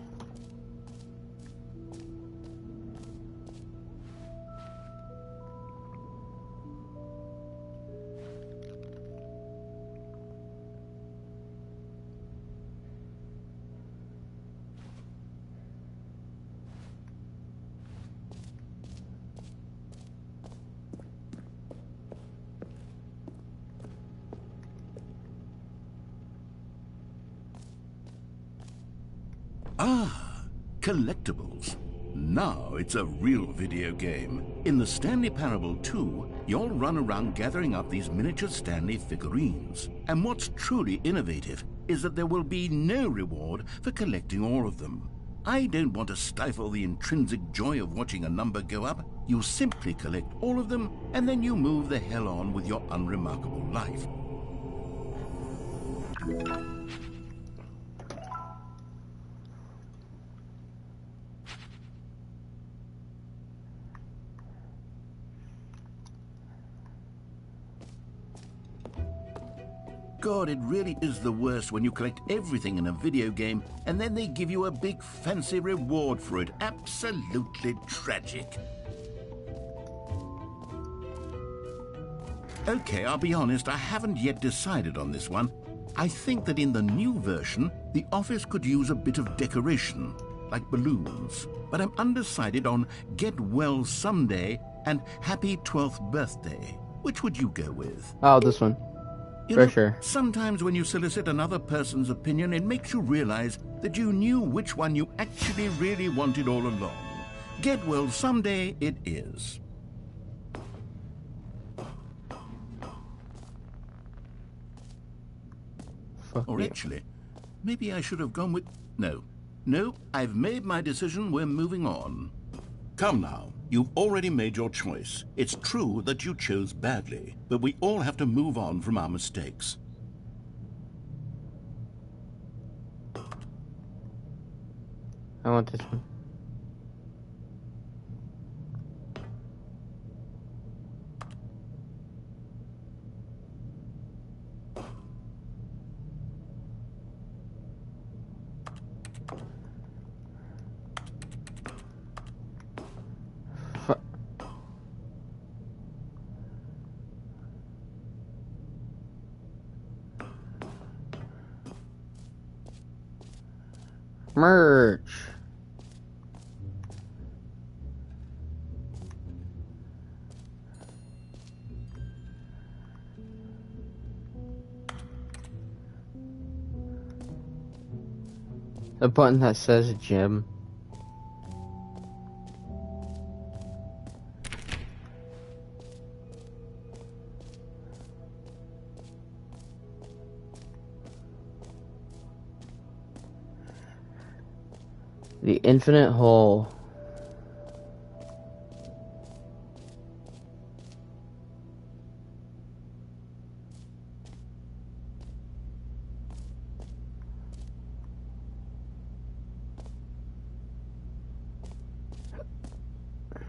Ah, collectibles. Now it's a real video game. In the Stanley Parable 2, you'll run around gathering up these miniature Stanley figurines. And what's truly innovative is that there will be no reward for collecting all of them. I don't want to stifle the intrinsic joy of watching a number go up. You simply collect all of them, and then you move the hell on with your unremarkable life. God, it really is the worst when you collect everything in a video game and then they give you a big fancy reward for it. Absolutely tragic. Okay, I'll be honest, I haven't yet decided on this one. I think that in the new version, the office could use a bit of decoration, like balloons. But I'm undecided on Get Well Someday and Happy 12th Birthday. Which would you go with? Oh, this one. For sure. Sometimes when you solicit another person's opinion, it makes you realize that you knew which one you actually really wanted all along. Get Well Someday it is. Fuck Or you. actually, maybe I should have gone with... No, I've made my decision. We're moving on. Come now, you've already made your choice. It's true that you chose badly, but we all have to move on from our mistakes. I want this one. Fuck. Merch. A button that says gym. The infinite hole.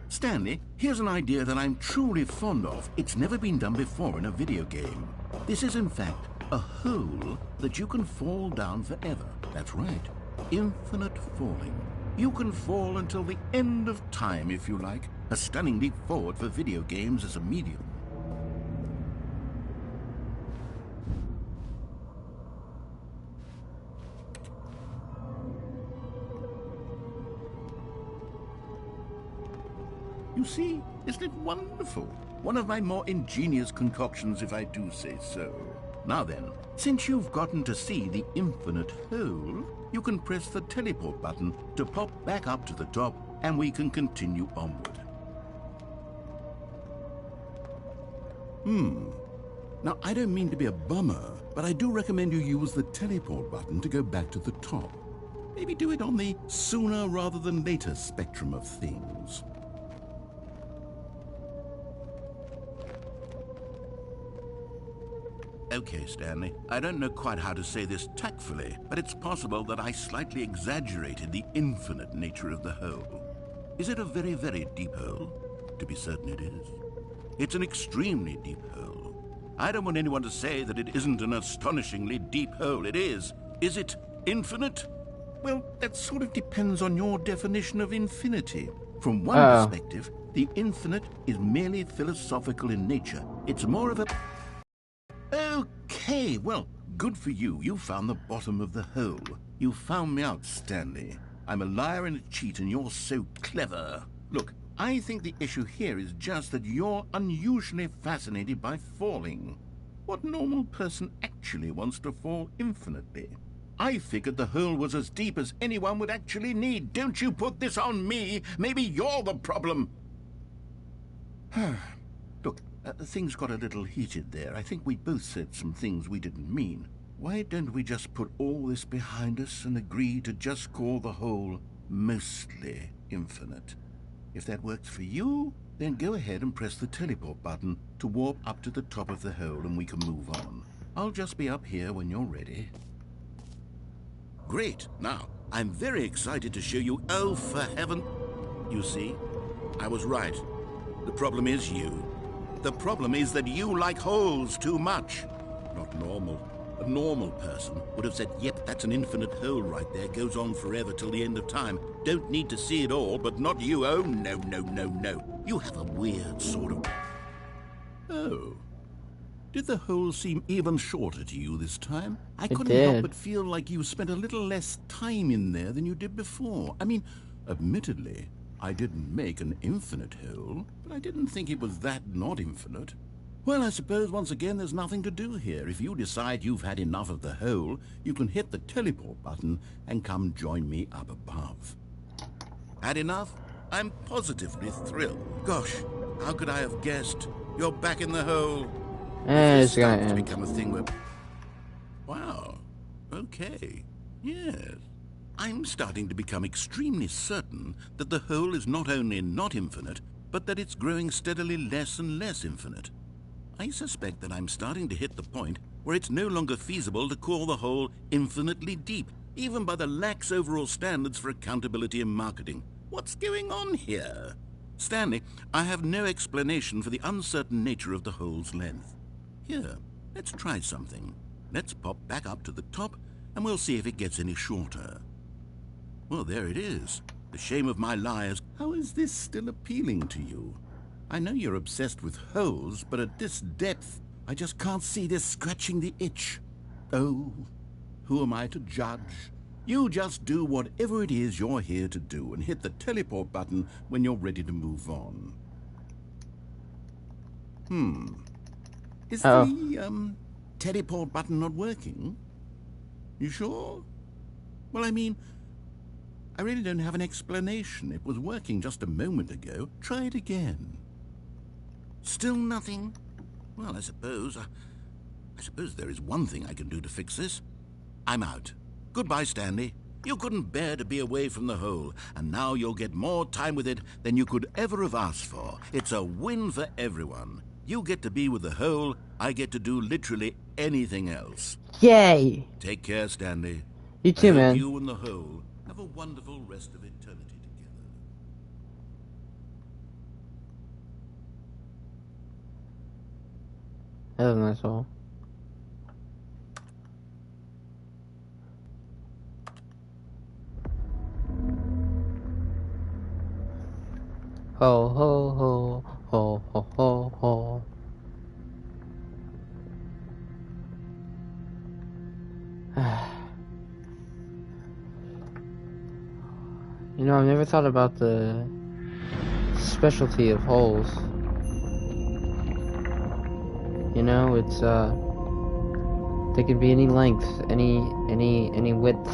Stanley, here's an idea that I'm truly fond of. It's never been done before in a video game. This is, in fact, a hole that you can fall down forever. That's right. Infinite falling. You can fall until the end of time, if you like. A stunning leap forward for video games as a medium. You see, isn't it wonderful? One of my more ingenious concoctions, if I do say so. Now then, since you've gotten to see the infinite hole, you can press the teleport button to pop back up to the top, and we can continue onward. Now, I don't mean to be a bummer, but I do recommend you use the teleport button to go back to the top. Maybe do it on the sooner rather than later spectrum of things. Okay, Stanley, I don't know quite how to say this tactfully, but it's possible that I slightly exaggerated the infinite nature of the hole. Is it a very, very deep hole? To be certain it is. It's an extremely deep hole. I don't want anyone to say that it isn't an astonishingly deep hole. It is. Is it infinite? Well, that sort of depends on your definition of infinity. From one perspective, the infinite is merely philosophical in nature. It's more of a... Okay, well, good for you. You found the bottom of the hole. You found me out, Stanley. I'm a liar and a cheat, and you're so clever. Look, I think the issue here is just that you're unusually fascinated by falling. What normal person actually wants to fall infinitely? I figured the hole was as deep as anyone would actually need. Don't you put this on me. Maybe you're the problem. Look, things got a little heated there. I think we both said some things we didn't mean. Why don't we just put all this behind us and agree to just call the hole mostly infinite? If that works for you, then go ahead and press the teleport button to warp up to the top of the hole and we can move on. I'll just be up here when you're ready. Great. Now, I'm very excited to show you... Oh, for heaven... You see, I was right. The problem is you. The problem is that you like holes too much. Not normal. A normal person would have said, yep, that's an infinite hole right there, goes on forever till the end of time. Don't need to see it all, but not you. Oh, no, no, no, no. You have a weird sort of... Oh. Did the hole seem even shorter to you this time? I couldn't help but feel like you spent a little less time in there than you did before. I mean, admittedly, I didn't make an infinite hole, but I didn't think it was that not infinite. Well, I suppose once again there's nothing to do here. If you decide you've had enough of the hole, you can hit the teleport button and come join me up above. Had enough? I'm positively thrilled. Gosh, how could I have guessed? You're back in the hole. And it's gonna end. Become a thing where... Wow. Okay. Yes. I'm starting to become extremely certain that the hole is not only not infinite, but that it's growing steadily less and less infinite. I suspect that I'm starting to hit the point where it's no longer feasible to call the hole infinitely deep, even by the lax overall standards for accountability and marketing. What's going on here? Stanley, I have no explanation for the uncertain nature of the hole's length. Here, let's try something. Let's pop back up to the top, and we'll see if it gets any shorter. Well, there it is. The shame of my lies. How is this still appealing to you? I know you're obsessed with holes, but at this depth, I just can't see this scratching the itch. Oh, who am I to judge? You just do whatever it is you're here to do and hit the teleport button when you're ready to move on. Is the, teleport button not working? You sure? Well, I mean, I really don't have an explanation. It was working just a moment ago. Try it again. Still nothing? Well, I suppose there is one thing I can do to fix this. I'm out. Goodbye, Stanley. You couldn't bear to be away from the hole, and now you'll get more time with it than you could ever have asked for. It's a win for everyone. You get to be with the hole, I get to do literally anything else. Yay! Take care, Stanley. You too, man. You and the hole have a wonderful rest of eternity together. That was a nice hole. Ho ho ho ho ho ho ho. You know, I've never thought about the specialty of holes. You know, it's they can be any length, any width,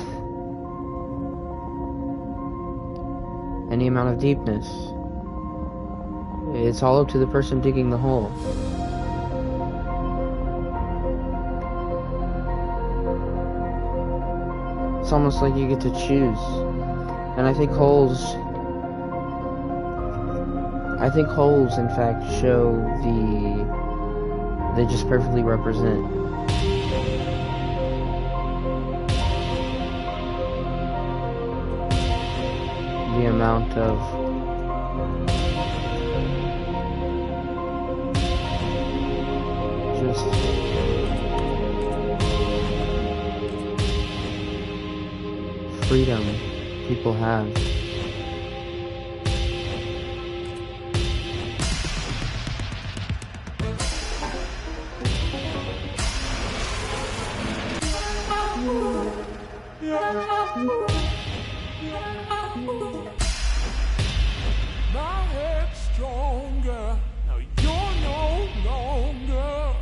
any amount of deepness. It's all up to the person digging the hole. It's almost like you get to choose. And I think holes, in fact, show they just perfectly represent the amount of just freedom people have. My head's stronger. Now you're no longer.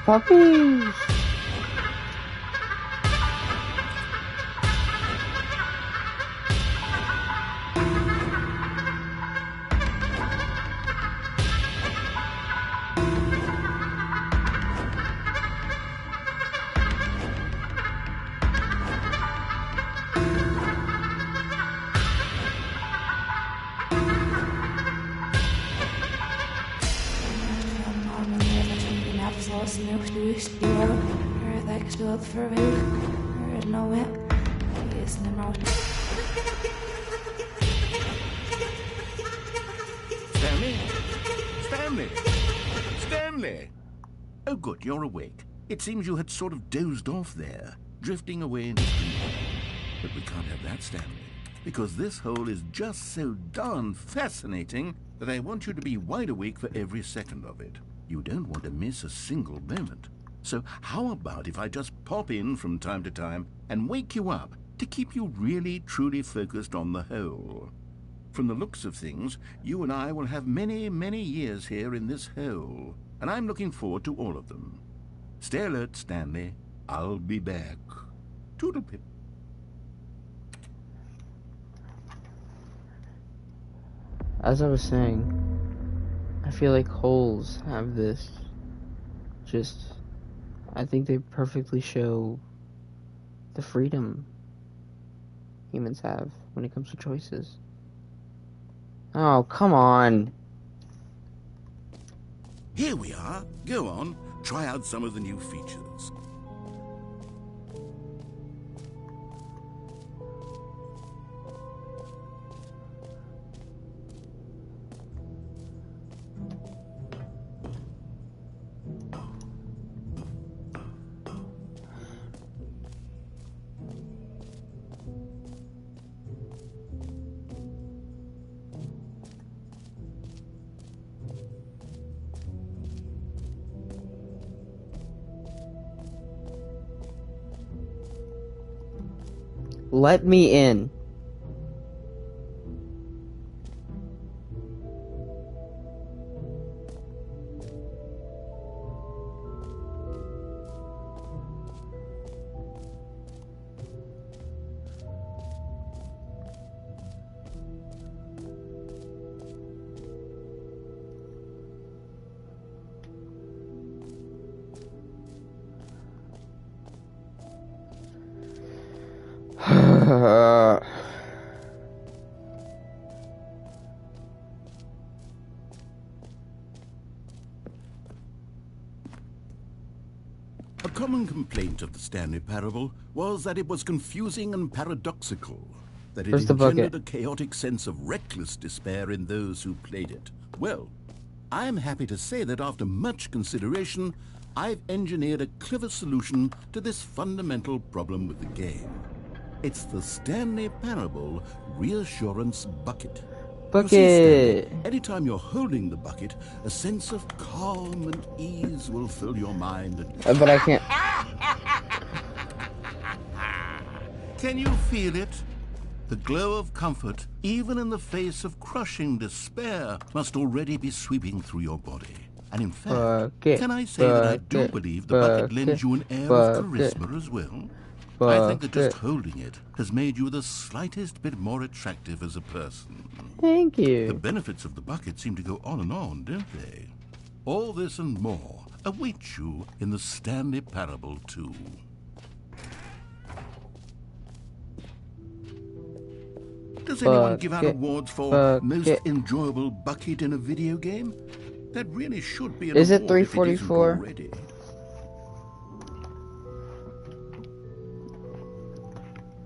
Puppies! snoop doos duo. Like stop for week. No it. Yes, no. Stanley? Stanley? Stanley! Oh, good, you're awake. It seems you had sort of dozed off there, drifting away into dreamland. But we can't have that, Stanley, because this hole is just so darn fascinating that I want you to be wide awake for every second of it. You don't want to miss a single moment. So how about if I just pop in from time to time and wake you up to keep you really, truly focused on the hole? From the looks of things, you and I will have many, many years here in this hole, and I'm looking forward to all of them. Stay alert, Stanley. I'll be back. Toodle-pip. As I was saying, I feel like holes have this I think they perfectly show the freedom humans have when it comes to choices. Oh, come on. Here we are. Go on. Try out some of the new features. Let me in. A common complaint of the Stanley Parable was that it was confusing and paradoxical, that it Where's the engendered bucket? a chaotic sense of reckless despair in those who played it. Well, I am happy to say that after much consideration, I've engineered a clever solution to this fundamental problem with the game. It's the Stanley Parable Reassurance Bucket. You see, Stanley, Bucket. anytime you're holding the bucket, a sense of calm and ease will fill your mind. And But I can't. can you feel it? The glow of comfort, even in the face of crushing despair, must already be sweeping through your body. And in fact, Bucket, can I say that I do bucket, believe the bucket lends you an air of bucket, charisma as well? I think that just bucket. holding it has made you the slightest bit more attractive as a person. Thank The you. benefits of the bucket seem to go on and on, don't they? All this and more await you in the Stanley Parable 2. Does anyone give out Bucket, awards for most bucket. enjoyable bucket in a video game? That really should be an Is it award if it isn't 344? already.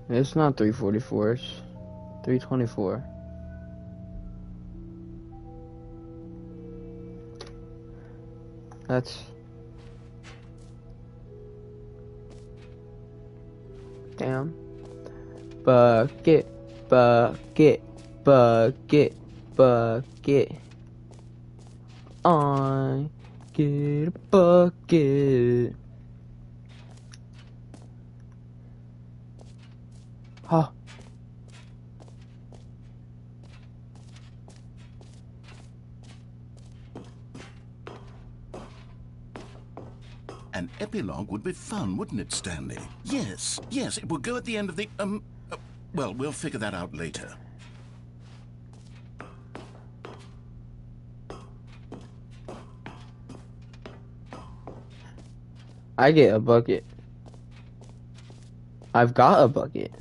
It's not 344. It's 324. That's... Damn. Bucket, bucket, bucket, bucket. I get a bucket. Huh. An epilogue would be fun, wouldn't it, Stanley? Yes, it would go at the end of the, well, we'll figure that out later. I get a bucket. I've got a bucket.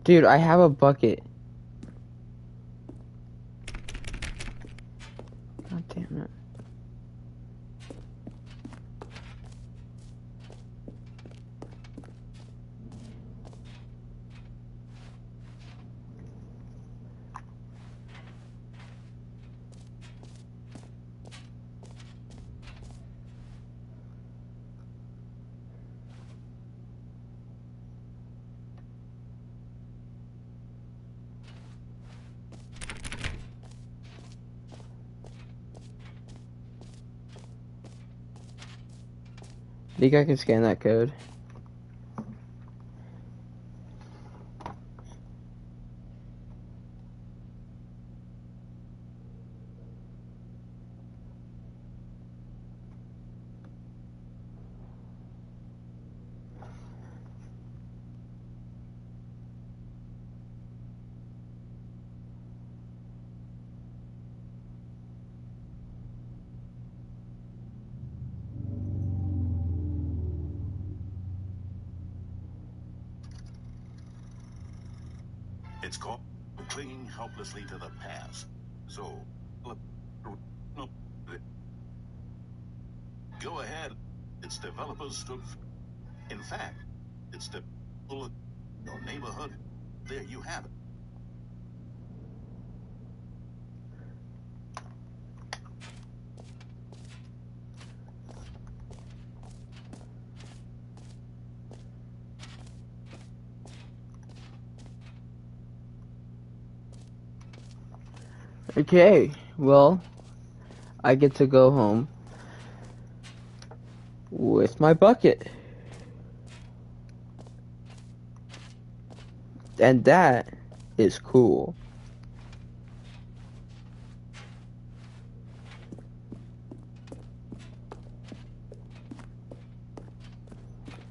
Dude, I have a bucket. God damn it. Think I can scan that code? It's called clinging helplessly to the past. So, go ahead. Its developers stood. In fact, it's the your neighborhood. There you have it. Okay, well, I get to go home with my bucket. And that is cool.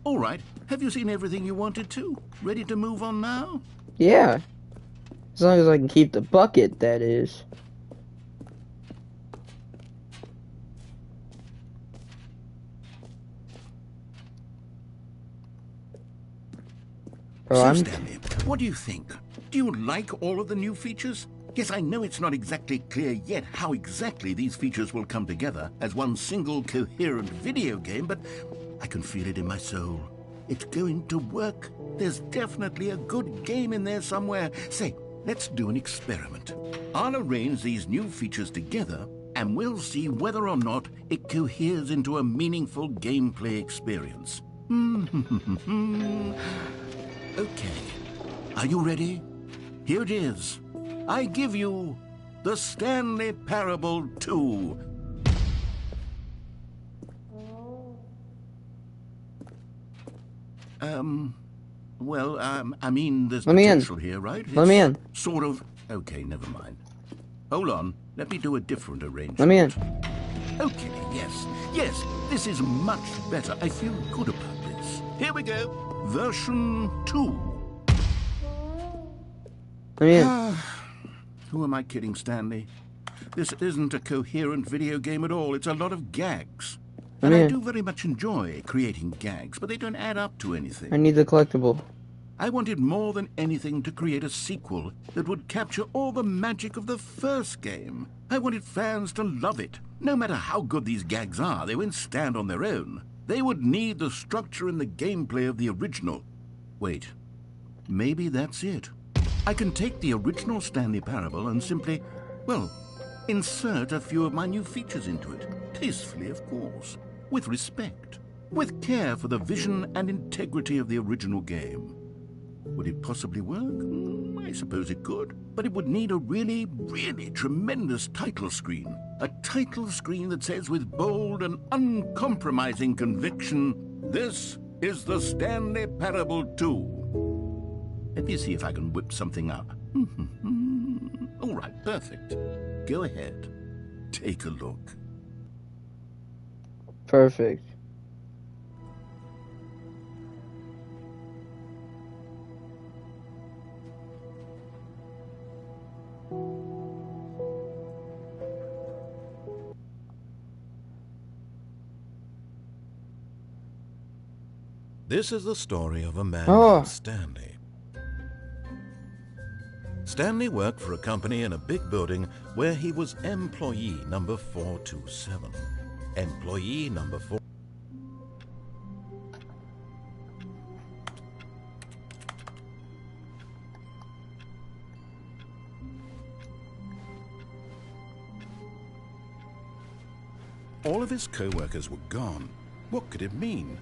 All right. Have you seen everything you wanted to? Ready to move on now? Yeah. As long as I can keep the bucket, that is. Bro, So, I'm... Stanley, what do you think? Do you like all of the new features? Yes, I know it's not exactly clear yet how exactly these features will come together as one single coherent video game, but I can feel it in my soul. It's going to work. There's definitely a good game in there somewhere. Say, let's do an experiment. I'll arrange these new features together, and we'll see whether or not it coheres into a meaningful gameplay experience. Okay. Are you ready? Here it is. I give you the Stanley Parable 2. I mean, there's Let me in. potential here, right? Let me in. Sort of. Okay, never mind. Hold on. Let me do a different arrangement. Let me in. Okay, yes. Yes, this is much better. I feel good about this. Here we go. Version 2. Let me in. Who am I kidding, Stanley? This isn't a coherent video game at all. It's a lot of gags. And I do very much enjoy creating gags, but they don't add up to anything. I need the collectible. I wanted more than anything to create a sequel that would capture all the magic of the first game. I wanted fans to love it. No matter how good these gags are, they won't stand on their own. They would need the structure and the gameplay of the original. Wait, maybe that's it. I can take the original Stanley Parable and simply, well, insert a few of my new features into it. Tastefully, of course. With respect. With care for the vision and integrity of the original game. Would it possibly work? I suppose it could. But it would need a really, really tremendous title screen. A title screen that says with bold and uncompromising conviction, "This is the Stanley Parable 2." Let me see if I can whip something up. All right, perfect. Go ahead. Take a look. Perfect. This is the story of a man Oh. named Stanley. Stanley worked for a company in a big building where he was employee number 427. Employee number 4... All of his co-workers were gone. What could it mean?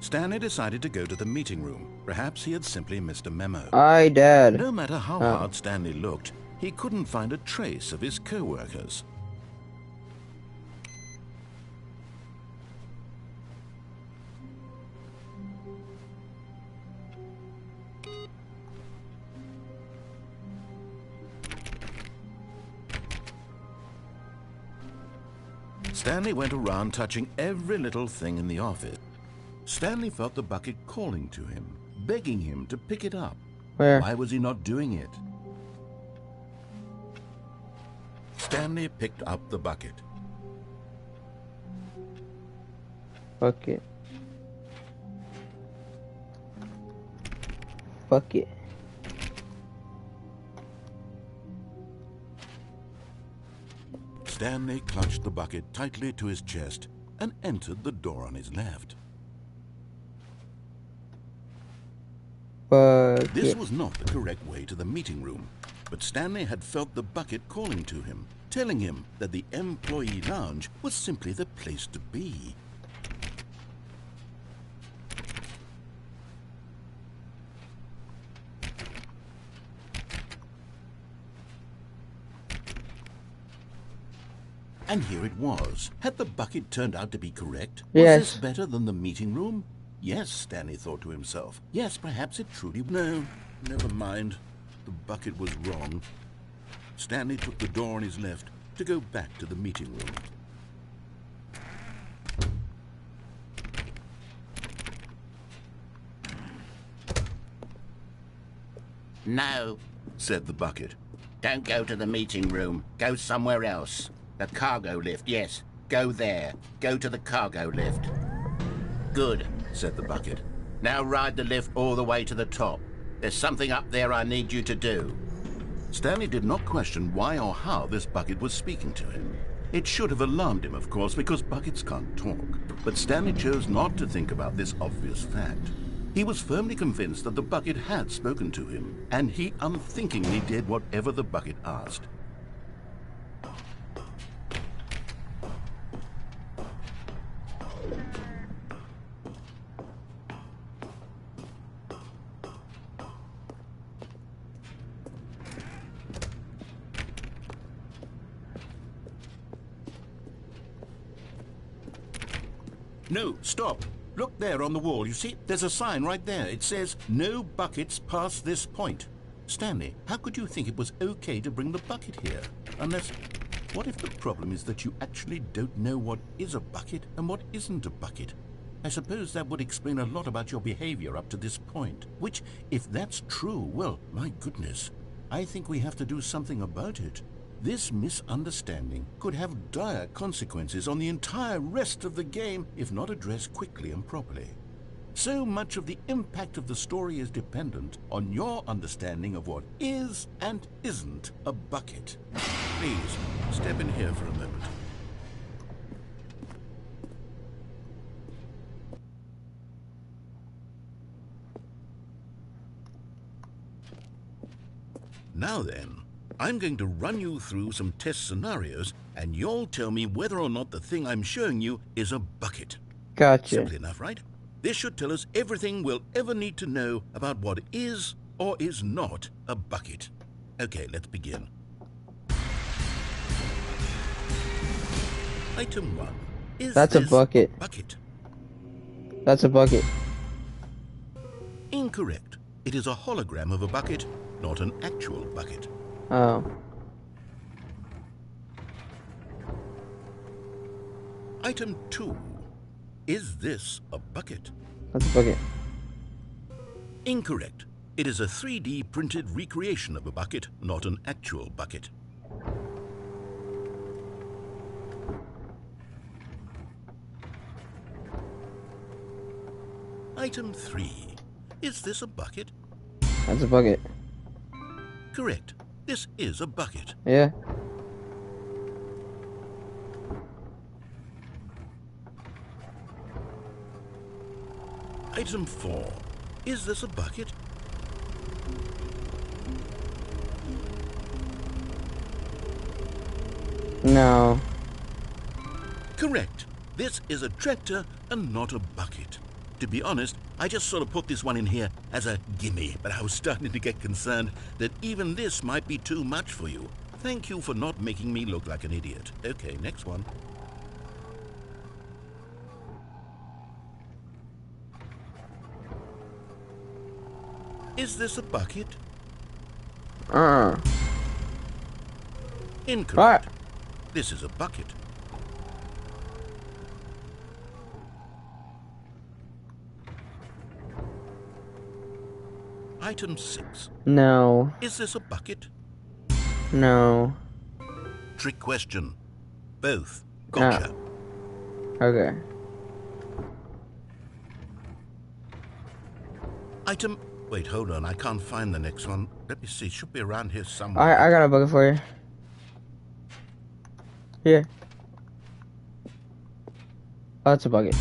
Stanley decided to go to the meeting room. Perhaps he had simply missed a memo. Aye, Dad. No matter how hard Stanley looked, he couldn't find a trace of his co-workers. Stanley went around touching every little thing in the office. Stanley felt the bucket calling to him, begging him to pick it up. Where? Why was he not doing it? Stanley picked up the bucket. Bucket. Bucket. Stanley clutched the bucket tightly to his chest and entered the door on his left. Bucket. This was not the correct way to the meeting room, but Stanley had felt the bucket calling to him, telling him that the employee lounge was simply the place to be. And here it was. Had the bucket turned out to be correct? Yes. Was this better than the meeting room? Yes, Stanley thought to himself. Yes, perhaps it truly... No, never mind. The bucket was wrong. Stanley took the door on his left to go back to the meeting room. No, Said the bucket. don't go to the meeting room. Go somewhere else. The cargo lift, yes. Go there. Go to the cargo lift. Good, Said the bucket. now ride the lift all the way to the top. There's something up there I need you to do. Stanley did not question why or how this bucket was speaking to him. It should have alarmed him, of course, because buckets can't talk. But Stanley chose not to think about this obvious fact. He was firmly convinced that the bucket had spoken to him, and he unthinkingly did whatever the bucket asked. No, stop. Look there on the wall. You see, there's a sign right there. It says, "No buckets past this point." Stanley, how could you think it was okay to bring the bucket here? Unless, what if the problem is that you actually don't know what is a bucket and what isn't a bucket? I suppose that would explain a lot about your behavior up to this point. Which, if that's true, well, my goodness, I think we have to do something about it. This misunderstanding could have dire consequences on the entire rest of the game if not addressed quickly and properly. So much of the impact of the story is dependent on your understanding of what is and isn't a bucket. Please, step in here for a moment. Now then, I'm going to run you through some test scenarios, and you'll tell me whether or not the thing I'm showing you is a bucket. Gotcha. Simple enough, right? This should tell us everything we'll ever need to know about what is or is not a bucket. Okay, let's begin. Item 1. Is That's a this bucket. Bucket. That's a bucket. Incorrect. It is a hologram of a bucket, not an actual bucket. Oh. Item 2. Is this a bucket? That's a bucket. Incorrect. It is a 3D printed recreation of a bucket, not an actual bucket. Item 3. Is this a bucket? That's a bucket. Correct. This is a bucket. Yeah. Item 4. Is this a bucket? No. Correct. This is a tractor and not a bucket. To be honest, I just sort of put this one in here as a gimme, but I was starting to get concerned that even this might be too much for you. Thank you for not making me look like an idiot. Okay, next one. Is this a bucket? Incorrect. What? This is a bucket. Item 6. No. Is this a bucket? No. Trick question. Both. Gotcha. Okay. Item... Wait, hold on. I can't find the next one. Let me see. It should be around here somewhere. Alright, I got a bucket for you. Here. Oh, it's a bucket.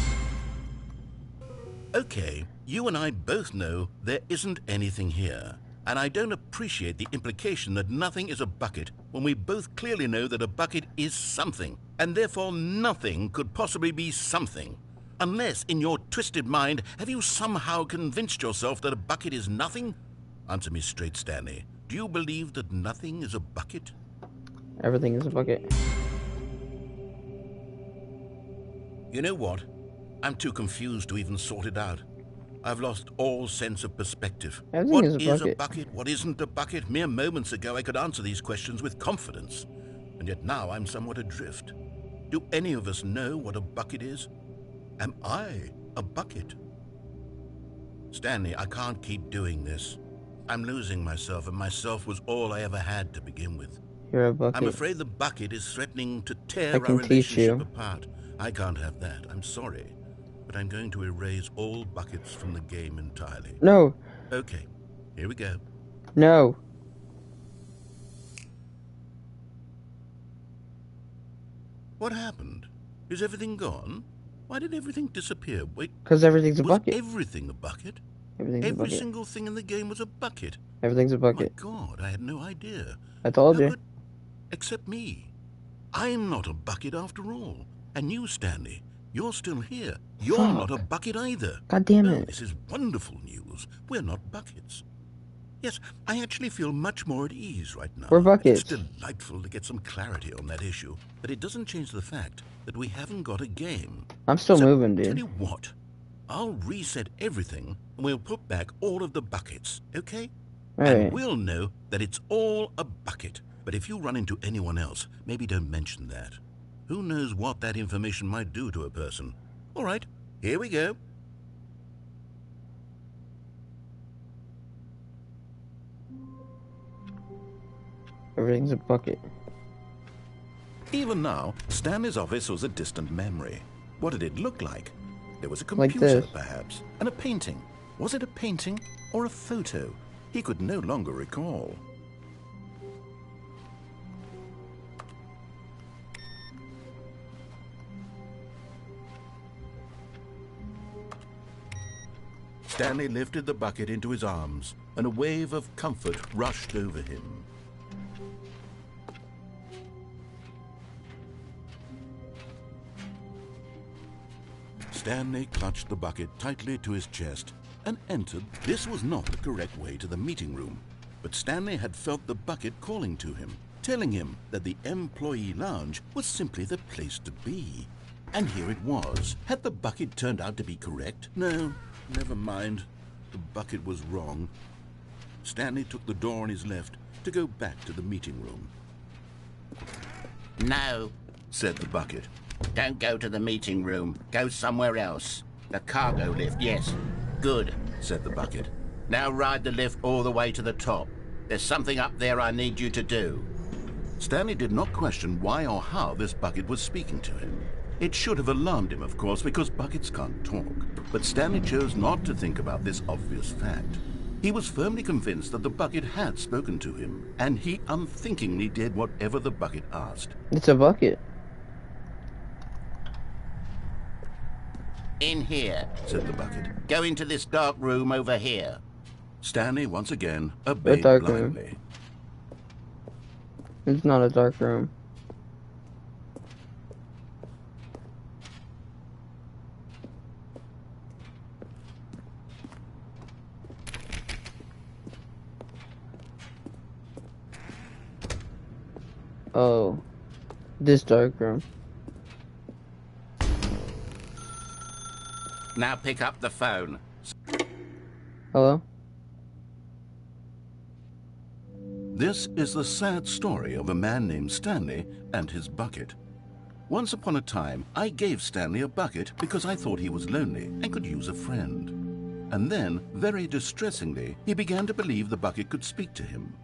Okay, you and I both know there isn't anything here. And I don't appreciate the implication that nothing is a bucket when we both clearly know that a bucket is something. And therefore nothing could possibly be something. Unless, in your twisted mind, have you somehow convinced yourself that a bucket is nothing? Answer me straight, Stanley. Do you believe that nothing is a bucket? Everything is a bucket. You know what? I'm too confused to even sort it out. I've lost all sense of perspective. Everything What is a is a bucket. bucket? What isn't a bucket? Mere moments ago I could answer these questions with confidence. And yet now I'm somewhat adrift. Do any of us know what a bucket is? Am I a bucket? Stanley, I can't keep doing this. I'm losing myself, and myself was all I ever had to begin with. You're a bucket. I'm afraid the bucket is threatening to tear I our can teach relationship you. apart. I can't have that. I'm sorry. But I'm going to erase all buckets from the game entirely. No. Okay, here we go. No. What happened? Is everything gone? Why did everything disappear? Wait, Because everything's a was bucket. everything a bucket? Everything's a Every bucket. single thing in the game was a bucket. Everything's a My bucket. God, I had no idea. I told How you. could- Except me. I'm not a bucket after all. And you, Stanley, you're still here. You're not a bucket either. God damn Oh, it. this is wonderful news. We're not buckets. Yes, I actually feel much more at ease right now. We're buckets. It's delightful to get some clarity on that issue, but it doesn't change the fact that we haven't got a game. I'm still So, moving, Tell dude. you what, I'll reset everything and we'll put back all of the buckets, okay? Alright. And we'll know that it's all a bucket. But if you run into anyone else, maybe don't mention that. Who knows what that information might do to a person? All right, here we go. Everything's a bucket. Even now, Stanley's office was a distant memory. What did it look like? There was a Like computer, this. perhaps, and a painting. Was it a painting or a photo? He could no longer recall. Stanley lifted the bucket into his arms, and a wave of comfort rushed over him. Stanley clutched the bucket tightly to his chest and entered. This was not the correct way to the meeting room, but Stanley had felt the bucket calling to him, telling him that the employee lounge was simply the place to be. And here it was. Had the bucket turned out to be correct? No, never mind. The bucket was wrong. Stanley took the door on his left to go back to the meeting room. No, Said the bucket. don't go to the meeting room. Go somewhere else. The cargo lift, yes. Good. Said the bucket. Now ride the lift all the way to the top. There's something up there I need you to do. Stanley did not question why or how this bucket was speaking to him. It should have alarmed him, of course, because buckets can't talk. But Stanley chose not to think about this obvious fact. He was firmly convinced that the bucket had spoken to him, and he unthinkingly did whatever the bucket asked. It's a bucket. In here. Said the bucket. Go into this dark room over here. Stanley once again obeyed dark room. blindly. It's not a dark room. Oh, this dark room. Now pick up the phone. Hello? This is the sad story of a man named Stanley and his bucket. Once upon a time, I gave Stanley a bucket because I thought he was lonely and could use a friend. And then, very distressingly, he began to believe the bucket could speak to him.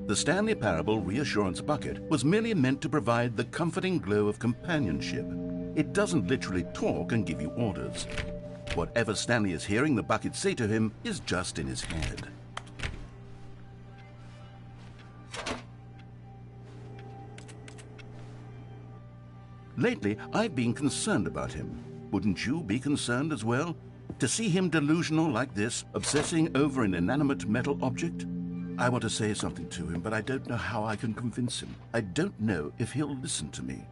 The Stanley Parable Reassurance Bucket was merely meant to provide the comforting glow of companionship. It doesn't literally talk and give you orders. Whatever Stanley is hearing the bucket say to him is just in his head. Lately, I've been concerned about him. Wouldn't you be concerned as well? To see him delusional like this, obsessing over an inanimate metal object? I want to say something to him, but I don't know how I can convince him. I don't know if he'll listen to me.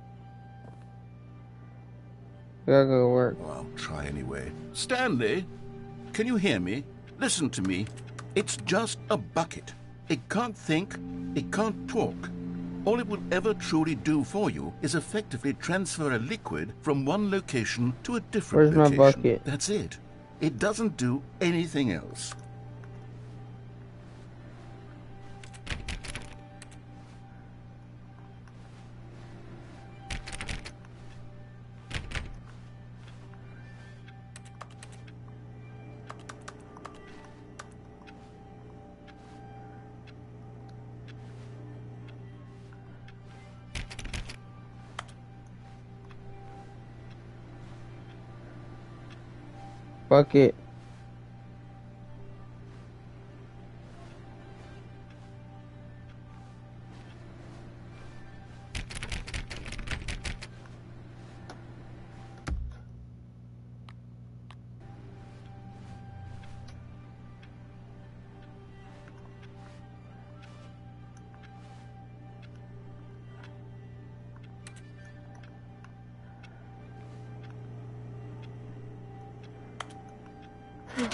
Gotta go to work. Well, I'll try anyway. Stanley, can you hear me? Listen to me. It's just a bucket. It can't think, it can't talk. All it will ever truly do for you is effectively transfer a liquid from one location to a different Where's location. my bucket? That's it. It doesn't do anything else. Bucket.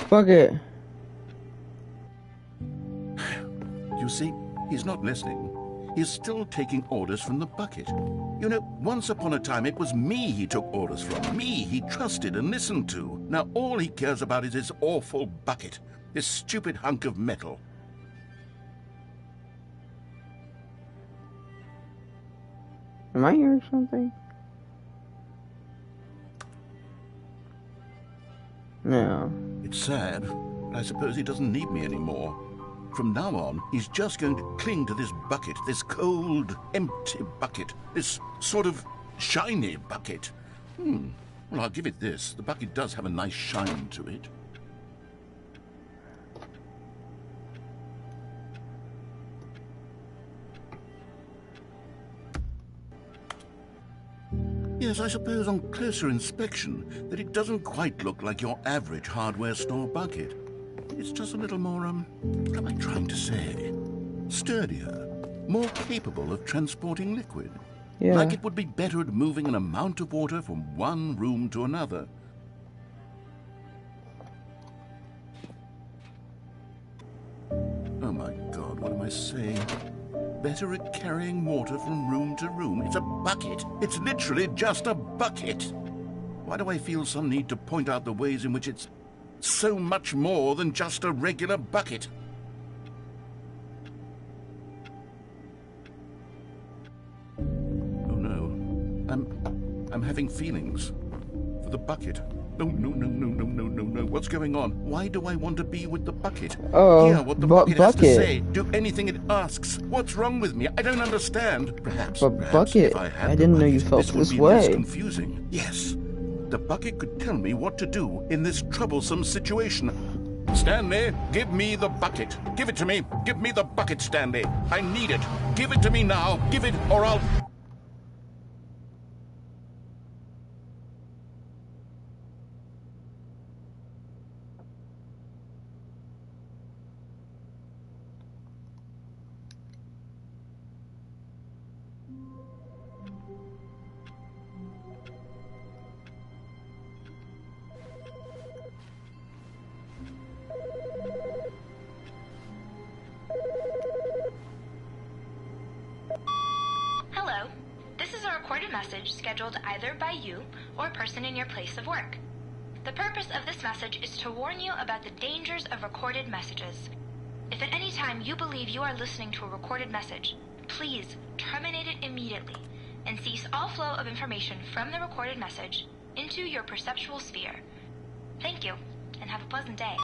Bucket. You see, he's not listening. He's still taking orders from the bucket. You know, once upon a time it was me he took orders from. Me he trusted and listened to. Now all he cares about is his awful bucket. This stupid hunk of metal. Am I hearing something? No. It's sad, but I suppose he doesn't need me anymore. From now on, he's just going to cling to this bucket, this cold, empty bucket, this sort of shiny bucket. Well, I'll give it this. The bucket does have a nice shine to it. Yes, I suppose on closer inspection that it doesn't quite look like your average hardware store bucket. It's just a little more, what am I trying to say? Sturdier, more capable of transporting liquid. Yeah. Like it would be better at moving an amount of water from one room to another. Oh my God, what am I saying? Better at carrying water from room to room. It's a bucket. It's literally just a bucket. Why do I feel some need to point out the ways in which it's so much more than just a regular bucket? Oh no. I'm having feelings for the bucket. No, no, no, no, no, no, no, no. What's going on? Why do I want to be with the bucket? Oh, Hear what the bucket has to bucket. say. Do anything it asks. What's wrong with me? I don't understand. Perhaps Bucket. if I had I the didn't know bucket, you felt this would this be less way. confusing. Yes. The bucket could tell me what to do in this troublesome situation. Stanley, give me the bucket. Give it to me. Give me the bucket, Stanley. I need it. Give it to me now. Give it, or I'll... Hello. This is a recorded message scheduled either by you or a person in your place of work. The purpose of this message is to warn you about the dangers of recorded messages. If at any time you believe you are listening to a recorded message, please terminate it immediately and cease all flow of information from the recorded message into your perceptual sphere. Thank you, and have a pleasant day.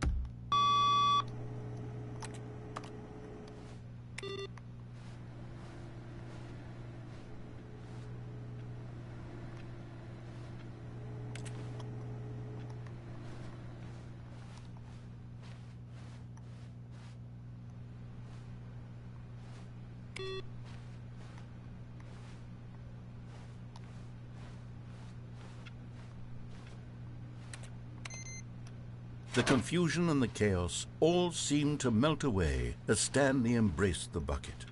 The confusion and the chaos all seemed to melt away as Stanley embraced the bucket.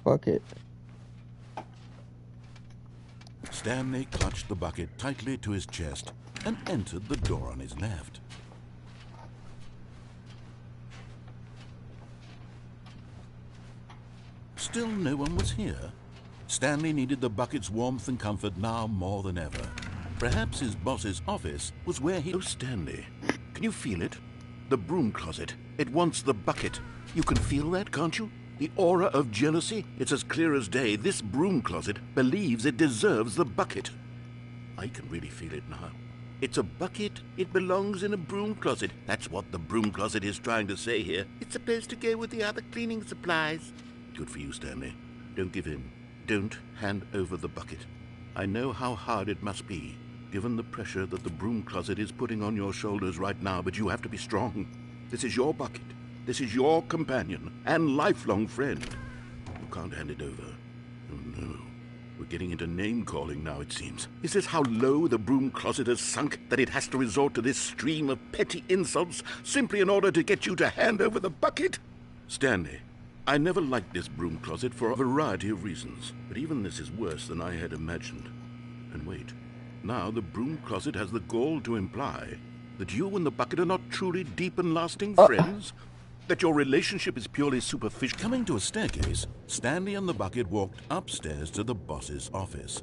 Bucket. Stanley clutched the bucket tightly to his chest and entered the door on his left. Still no one was here. Stanley needed the bucket's warmth and comfort now more than ever. Perhaps his boss's office was where he... Oh, Stanley, can you feel it? The broom closet. It wants the bucket. You can feel that, can't you? The aura of jealousy? It's as clear as day. This broom closet believes it deserves the bucket. I can really feel it now. It's a bucket. It belongs in a broom closet. That's what the broom closet is trying to say here. It's supposed to go with the other cleaning supplies. Good for you, Stanley. Don't give in. Don't hand over the bucket. I know how hard it must be, given the pressure that the broom closet is putting on your shoulders right now, but you have to be strong. This is your bucket. This is your companion and lifelong friend. You can't hand it over. Oh, no. We're getting into name-calling now, it seems. Is this how low the broom closet has sunk, that it has to resort to this stream of petty insults simply in order to get you to hand over the bucket? Stanley, I never liked this broom closet for a variety of reasons, but even this is worse than I had imagined. And wait, now the broom closet has the gall to imply that you and the bucket are not truly deep and lasting friends? That your relationship is purely superficial? Coming to a staircase, Stanley and the bucket walked upstairs to the boss's office.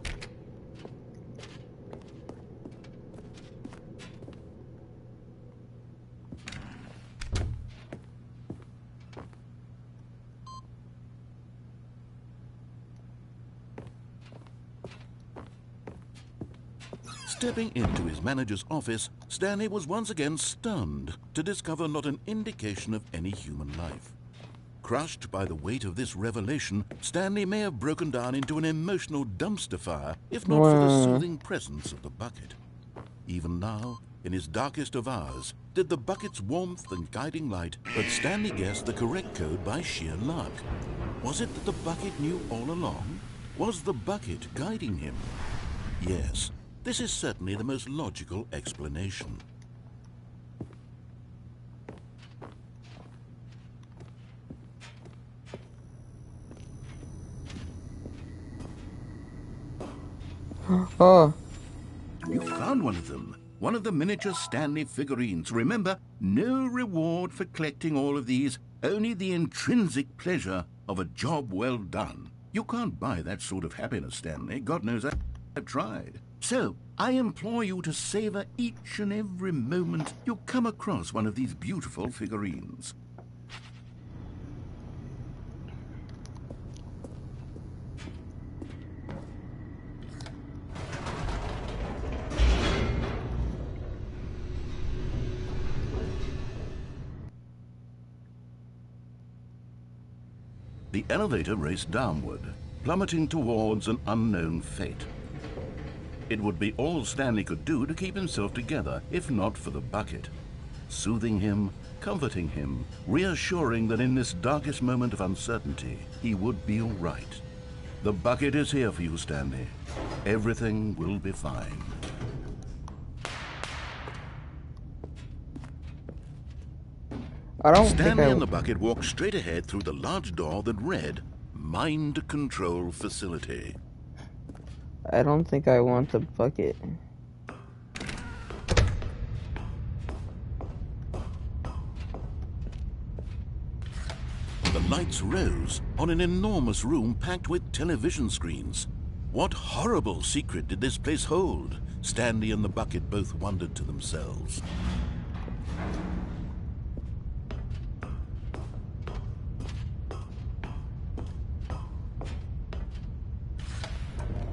Stepping into his manager's office, Stanley was once again stunned to discover not an indication of any human life. Crushed by the weight of this revelation, Stanley may have broken down into an emotional dumpster fire, if not for the soothing presence of the bucket. Even now, in his darkest of hours, did the bucket's warmth and guiding light, but Stanley guessed the correct code by sheer luck. Was it that the bucket knew all along? Was the bucket guiding him? Yes. This is certainly the most logical explanation. Oh. You found one of them. One of the miniature Stanley figurines. Remember, no reward for collecting all of these, only the intrinsic pleasure of a job well done. You can't buy that sort of happiness, Stanley. God knows I've tried. So, I implore you to savor each and every moment you come across one of these beautiful figurines. The elevator raced downward, plummeting towards an unknown fate. It would be all Stanley could do to keep himself together, if not for the bucket. Soothing him, comforting him, reassuring that in this darkest moment of uncertainty, he would be all right. The bucket is here for you, Stanley. Everything will be fine. Stanley and the bucket walked straight ahead through the large door that read, Mind Control Facility. I don't think I want the bucket. The lights rose on an enormous room packed with television screens. What horrible secret did this place hold? Stanley and the bucket both wondered to themselves.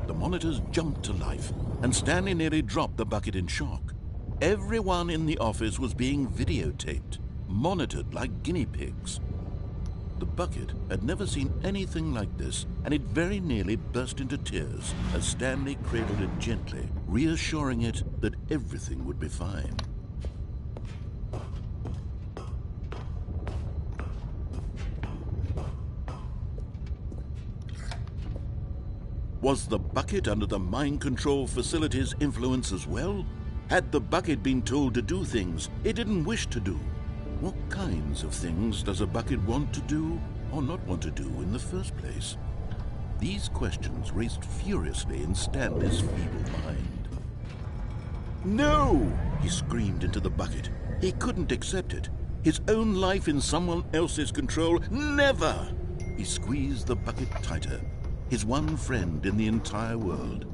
The monitors jumped to life, and Stanley nearly dropped the bucket in shock. Everyone in the office was being videotaped, monitored like guinea pigs. The bucket had never seen anything like this, and it very nearly burst into tears as Stanley cradled it gently, reassuring it that everything would be fine. Was the bucket under the mind control facility's influence as well? Had the bucket been told to do things it didn't wish to do? What kinds of things does a bucket want to do or not want to do in the first place? These questions raced furiously in Stanley's feeble mind. No! He screamed into the bucket. He couldn't accept it. His own life in someone else's control, never! He squeezed the bucket tighter. His one friend in the entire world.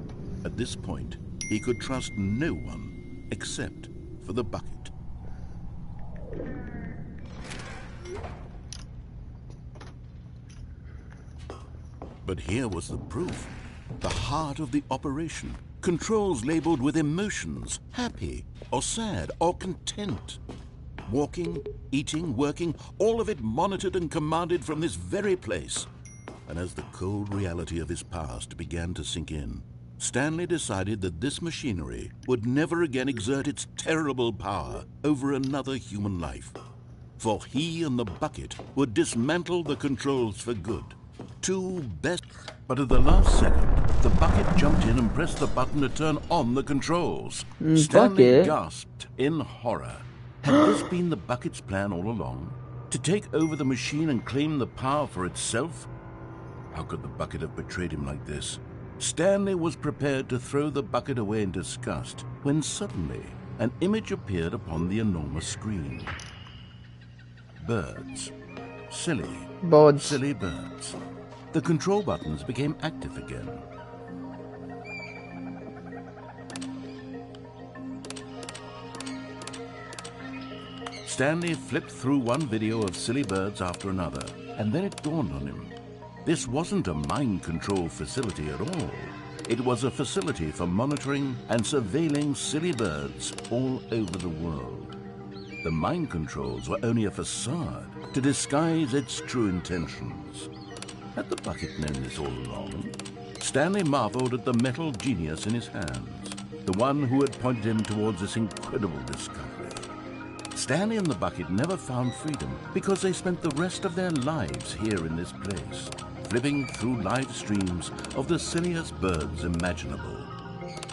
At this point, he could trust no one except for the bucket. But here was the proof. The heart of the operation. Controls labeled with emotions, happy or sad or content. Walking, eating, working, all of it monitored and commanded from this very place. And as the cold reality of his past began to sink in, Stanley decided that this machinery would never again exert its terrible power over another human life. For he and the bucket would dismantle the controls for good. Two best... But at the last second, the bucket jumped in and pressed the button to turn on the controls. Stanley gasped in horror. Had this been the bucket's plan all along? To take over the machine and claim the power for itself? How could the bucket have betrayed him like this? Stanley was prepared to throw the bucket away in disgust when suddenly an image appeared upon the enormous screen. Birds. Silly birds. The control buttons became active again. Stanley flipped through one video of silly birds after another, and then it dawned on him. This wasn't a mind control facility at all. It was a facility for monitoring and surveilling silly birds all over the world. The mind controls were only a facade to disguise its true intentions. Had the bucket known this all along? Stanley marveled at the metal genius in his hands, the one who had pointed him towards this incredible discovery. Stanley and the bucket never found freedom because they spent the rest of their lives here in this place, flipping through live streams of the silliest birds imaginable.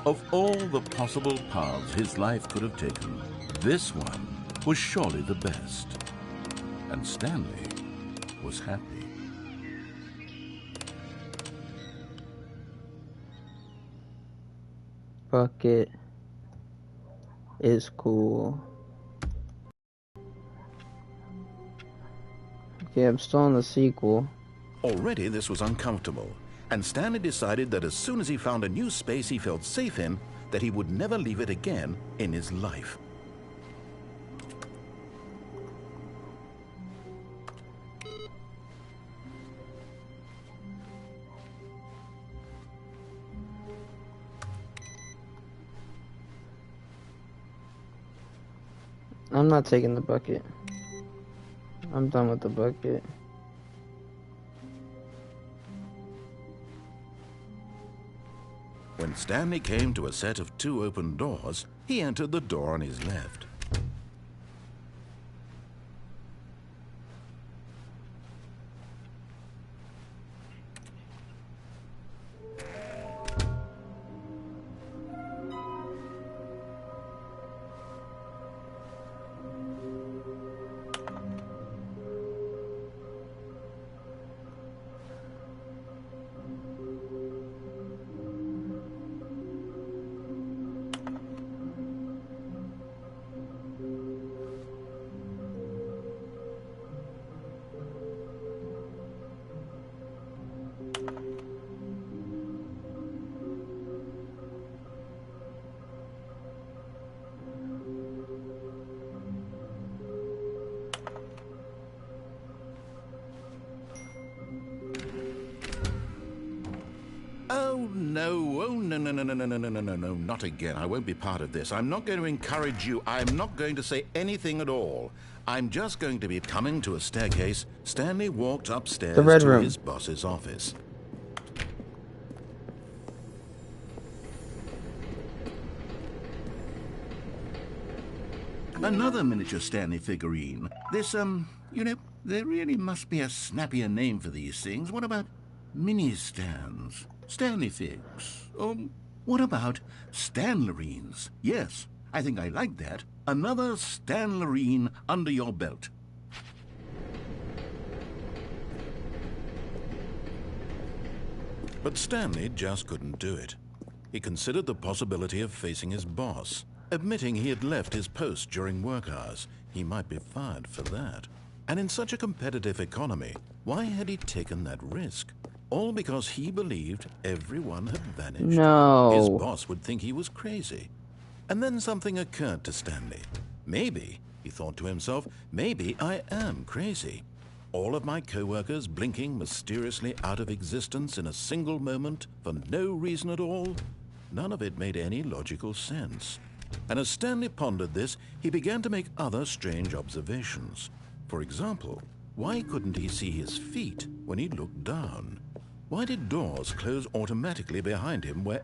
Of all the possible paths his life could have taken, this one was surely the best. And Stanley was happy. Bucket is cool. Okay, I'm still in the sequel. Already this was uncomfortable, and Stanley decided that as soon as he found a new space he felt safe in, that he would never leave it again in his life. I'm not taking the bucket. I'm done with the bucket. When Stanley came to a set of 2 open doors, he entered the door on his left. Oh, no. Oh, no, no, no, no, no, no, no, no, no, no, not again. I won't be part of this. I'm not going to encourage you. I'm not going to say anything at all. I'm just going to be coming to a staircase. Stanley walked upstairs to his boss's office. Another miniature Stanley figurine. This, you know, there really must be a snappier name for these things. What about mini-stands? Stanley figs. What about Stanlerines? Yes, I think I like that. Another Stanlerine under your belt. But Stanley just couldn't do it. He considered the possibility of facing his boss, admitting he had left his post during work hours. He might be fired for that. And in such a competitive economy, why had he taken that risk? All because he believed everyone had vanished. No. His boss would think he was crazy. And then something occurred to Stanley. Maybe, he thought to himself, maybe I am crazy. All of my co-workers blinking mysteriously out of existence in a single moment for no reason at all. None of it made any logical sense. And as Stanley pondered this, he began to make other strange observations. For example, why couldn't he see his feet when he looked down? Why did doors close automatically behind him where...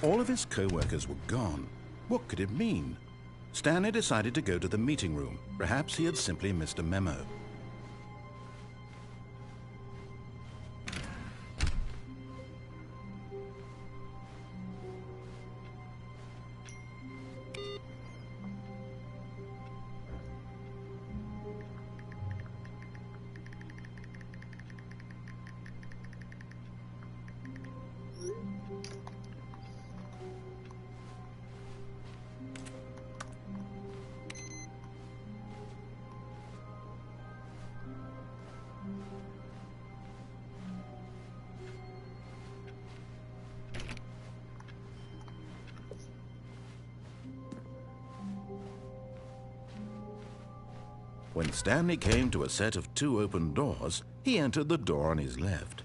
All of his co-workers were gone. What could it mean? Stanley decided to go to the meeting room. Perhaps he had simply missed a memo. When Stanley came to a set of 2 open doors, he entered the door on his left.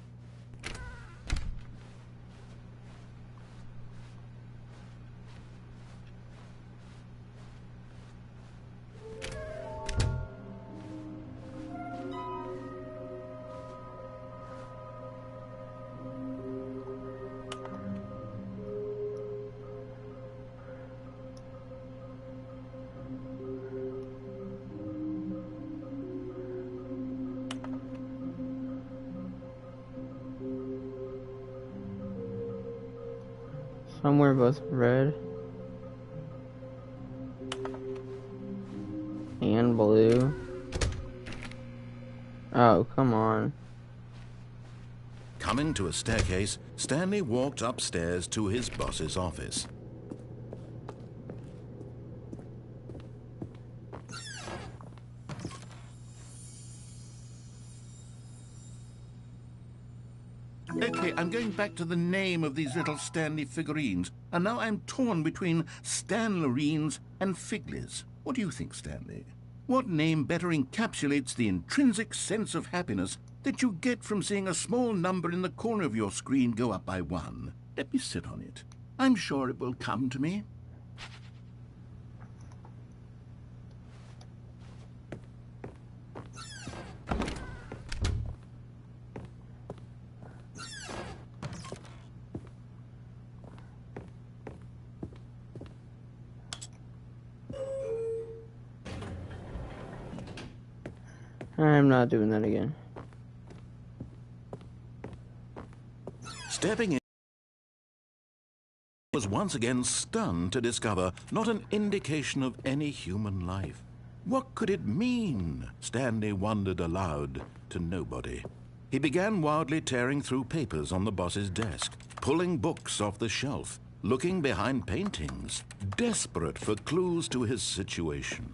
Somewhere both red and blue. Oh, come on. Coming to a staircase, Stanley walked upstairs to his boss's office. Okay, I'm going back to the name of these little Stanley figurines, and now I'm torn between Stanlerines and Figlies. What do you think, Stanley? What name better encapsulates the intrinsic sense of happiness that you get from seeing a small number in the corner of your screen go up by 1? Let me sit on it. I'm sure it will come to me. I'm not doing that again. Stepping in, was once again stunned to discover not an indication of any human life. What could it mean? Stanley wondered aloud to nobody. He began wildly tearing through papers on the boss's desk, pulling books off the shelf, looking behind paintings, desperate for clues to his situation.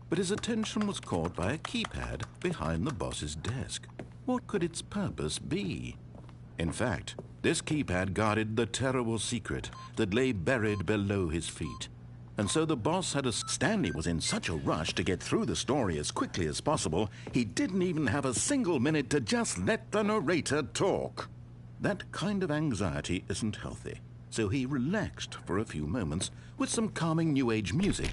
But his attention was caught by a keypad behind the boss's desk. What could its purpose be? In fact, this keypad guarded the terrible secret that lay buried below his feet. And so the boss had Stanley was in such a rush to get through the story as quickly as possible, he didn't even have a single minute to just let the narrator talk. That kind of anxiety isn't healthy, so he relaxed for a few moments with some calming New Age music.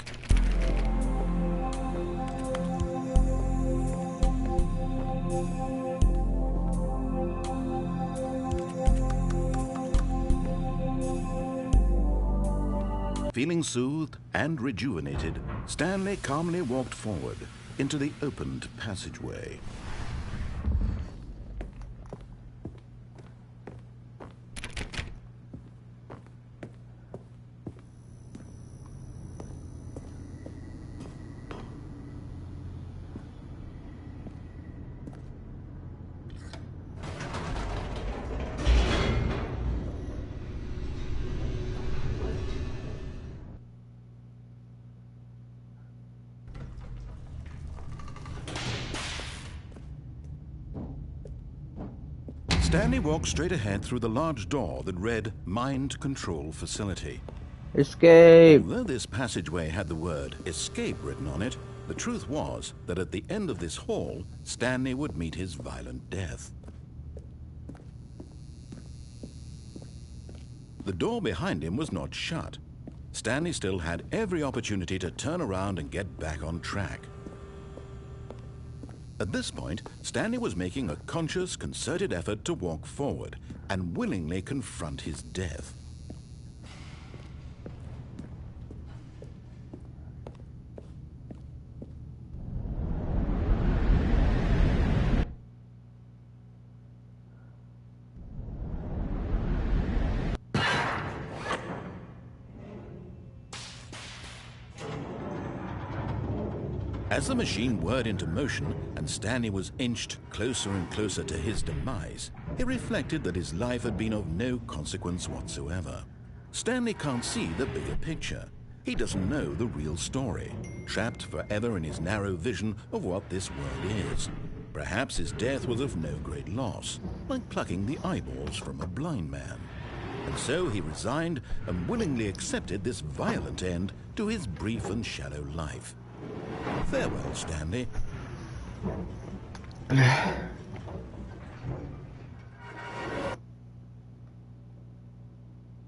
Feeling soothed and rejuvenated, Stanley calmly walked forward into the opened passageway. Stanley walked straight ahead through the large door that read Mind Control Facility. Escape! Although this passageway had the word escape written on it, the truth was that at the end of this hall, Stanley would meet his violent death. The door behind him was not shut. Stanley still had every opportunity to turn around and get back on track. At this point, Stanley was making a conscious, concerted effort to walk forward and willingly confront his death. As the machine whirred into motion and Stanley was inched closer and closer to his demise, he reflected that his life had been of no consequence whatsoever. Stanley can't see the bigger picture. He doesn't know the real story, trapped forever in his narrow vision of what this world is. Perhaps his death was of no great loss, like plucking the eyeballs from a blind man. And so he resigned and willingly accepted this violent end to his brief and shallow life. Farewell, Stanley.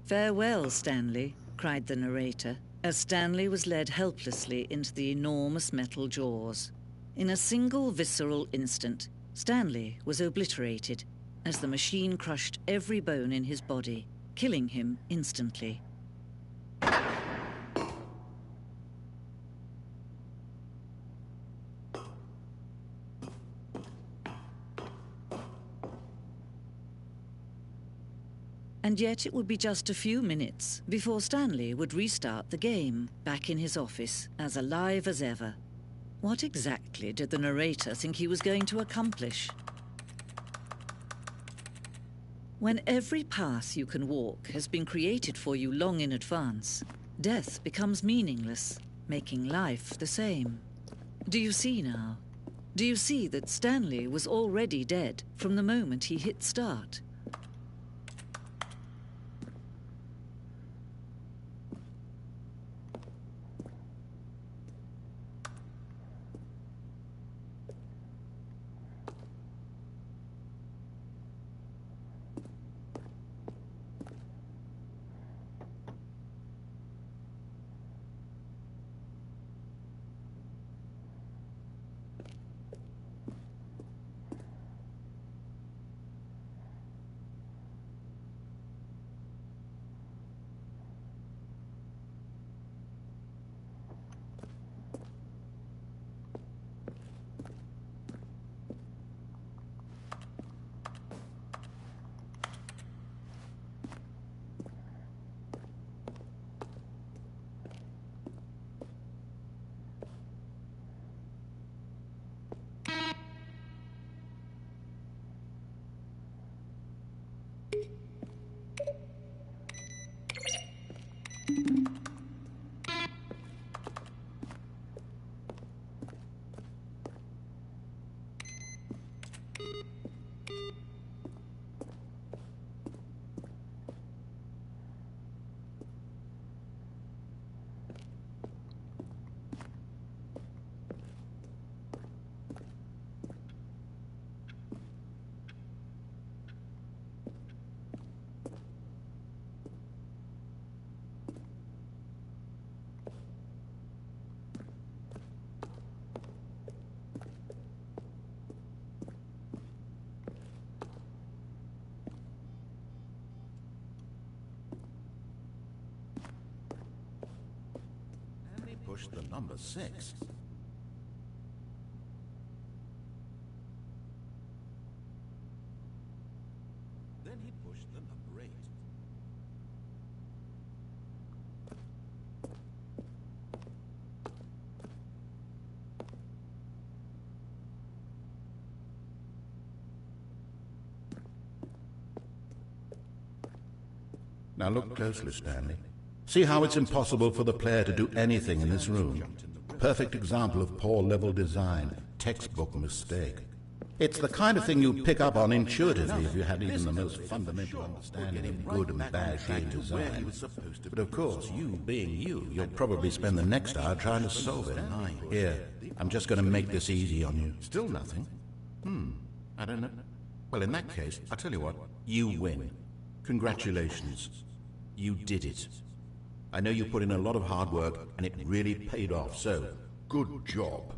Farewell, Stanley, cried the narrator, as Stanley was led helplessly into the enormous metal jaws. In a single visceral instant, Stanley was obliterated as the machine crushed every bone in his body, killing him instantly. And yet it would be just a few minutes before Stanley would restart the game, back in his office, as alive as ever. What exactly did the narrator think he was going to accomplish? When every path you can walk has been created for you long in advance, death becomes meaningless, making life the same. Do you see now? Do you see that Stanley was already dead from the moment he hit start? push the number 6. Then he'd push the number 8. Now look closely, Stanley. See how it's impossible for the player to do anything in this room? Perfect example of poor level design, textbook mistake. It's the kind of thing you'd pick up on intuitively if you had even the most fundamental understanding of good and bad game design. But of course, you being you, you'll probably spend the next hour trying to solve it. Here, I'm just going to make this easy on you. Still nothing? I don't know. Well, in that case, I'll tell you what, you win. Congratulations. You did it. I know you put in a lot of hard work, and it really paid off, so good job.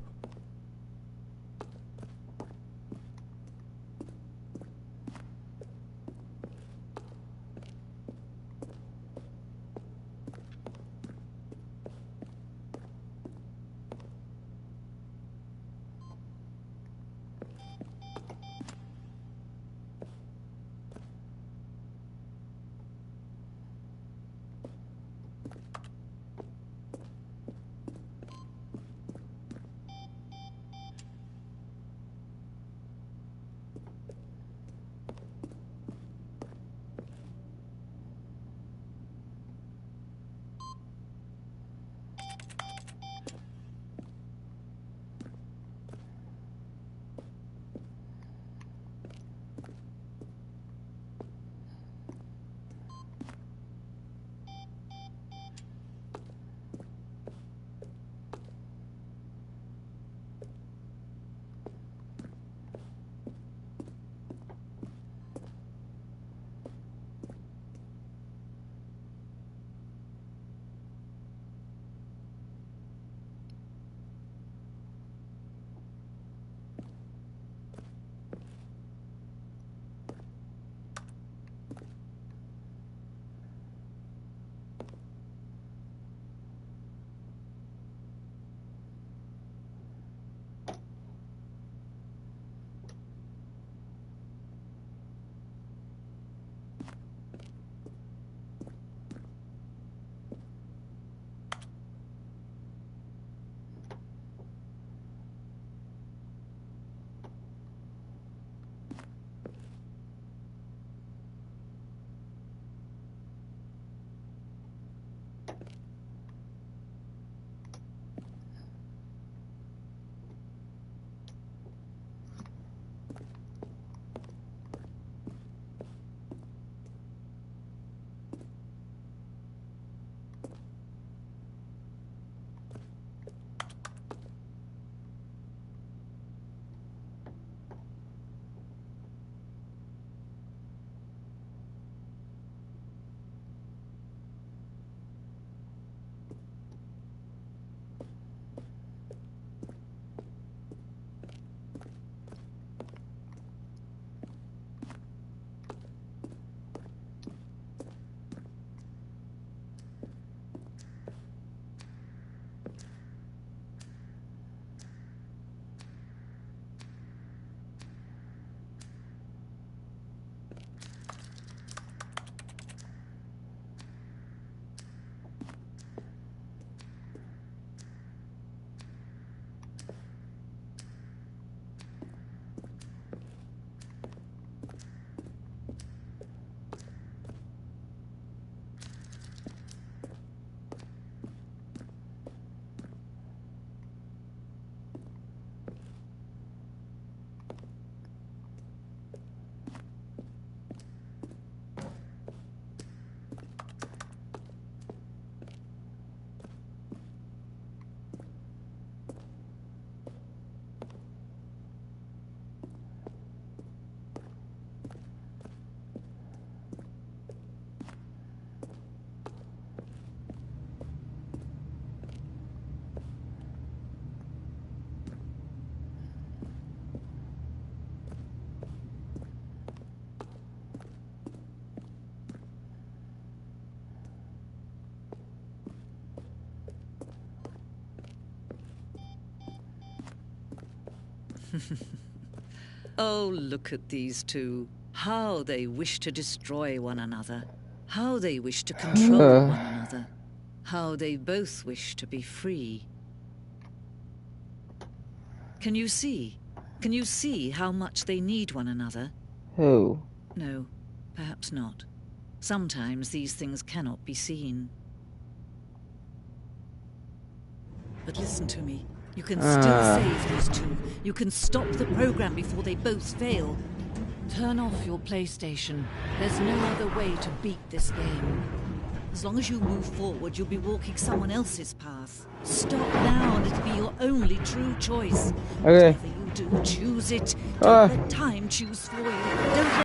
Oh, look at these two. How they wish to destroy one another. How they wish to control one another. How they both wish to be free. Can you see? Can you see how much they need one another? Who? No, perhaps not. Sometimes these things cannot be seen. But listen to me. You can still save these two. You can stop the program before they both fail. Turn off your PlayStation. There's no other way to beat this game. As long as you move forward, you'll be walking someone else's path. Stop now and it'll be your only true choice. Okay. Whatever you do, choose it. Don't let time choose for you. Don't let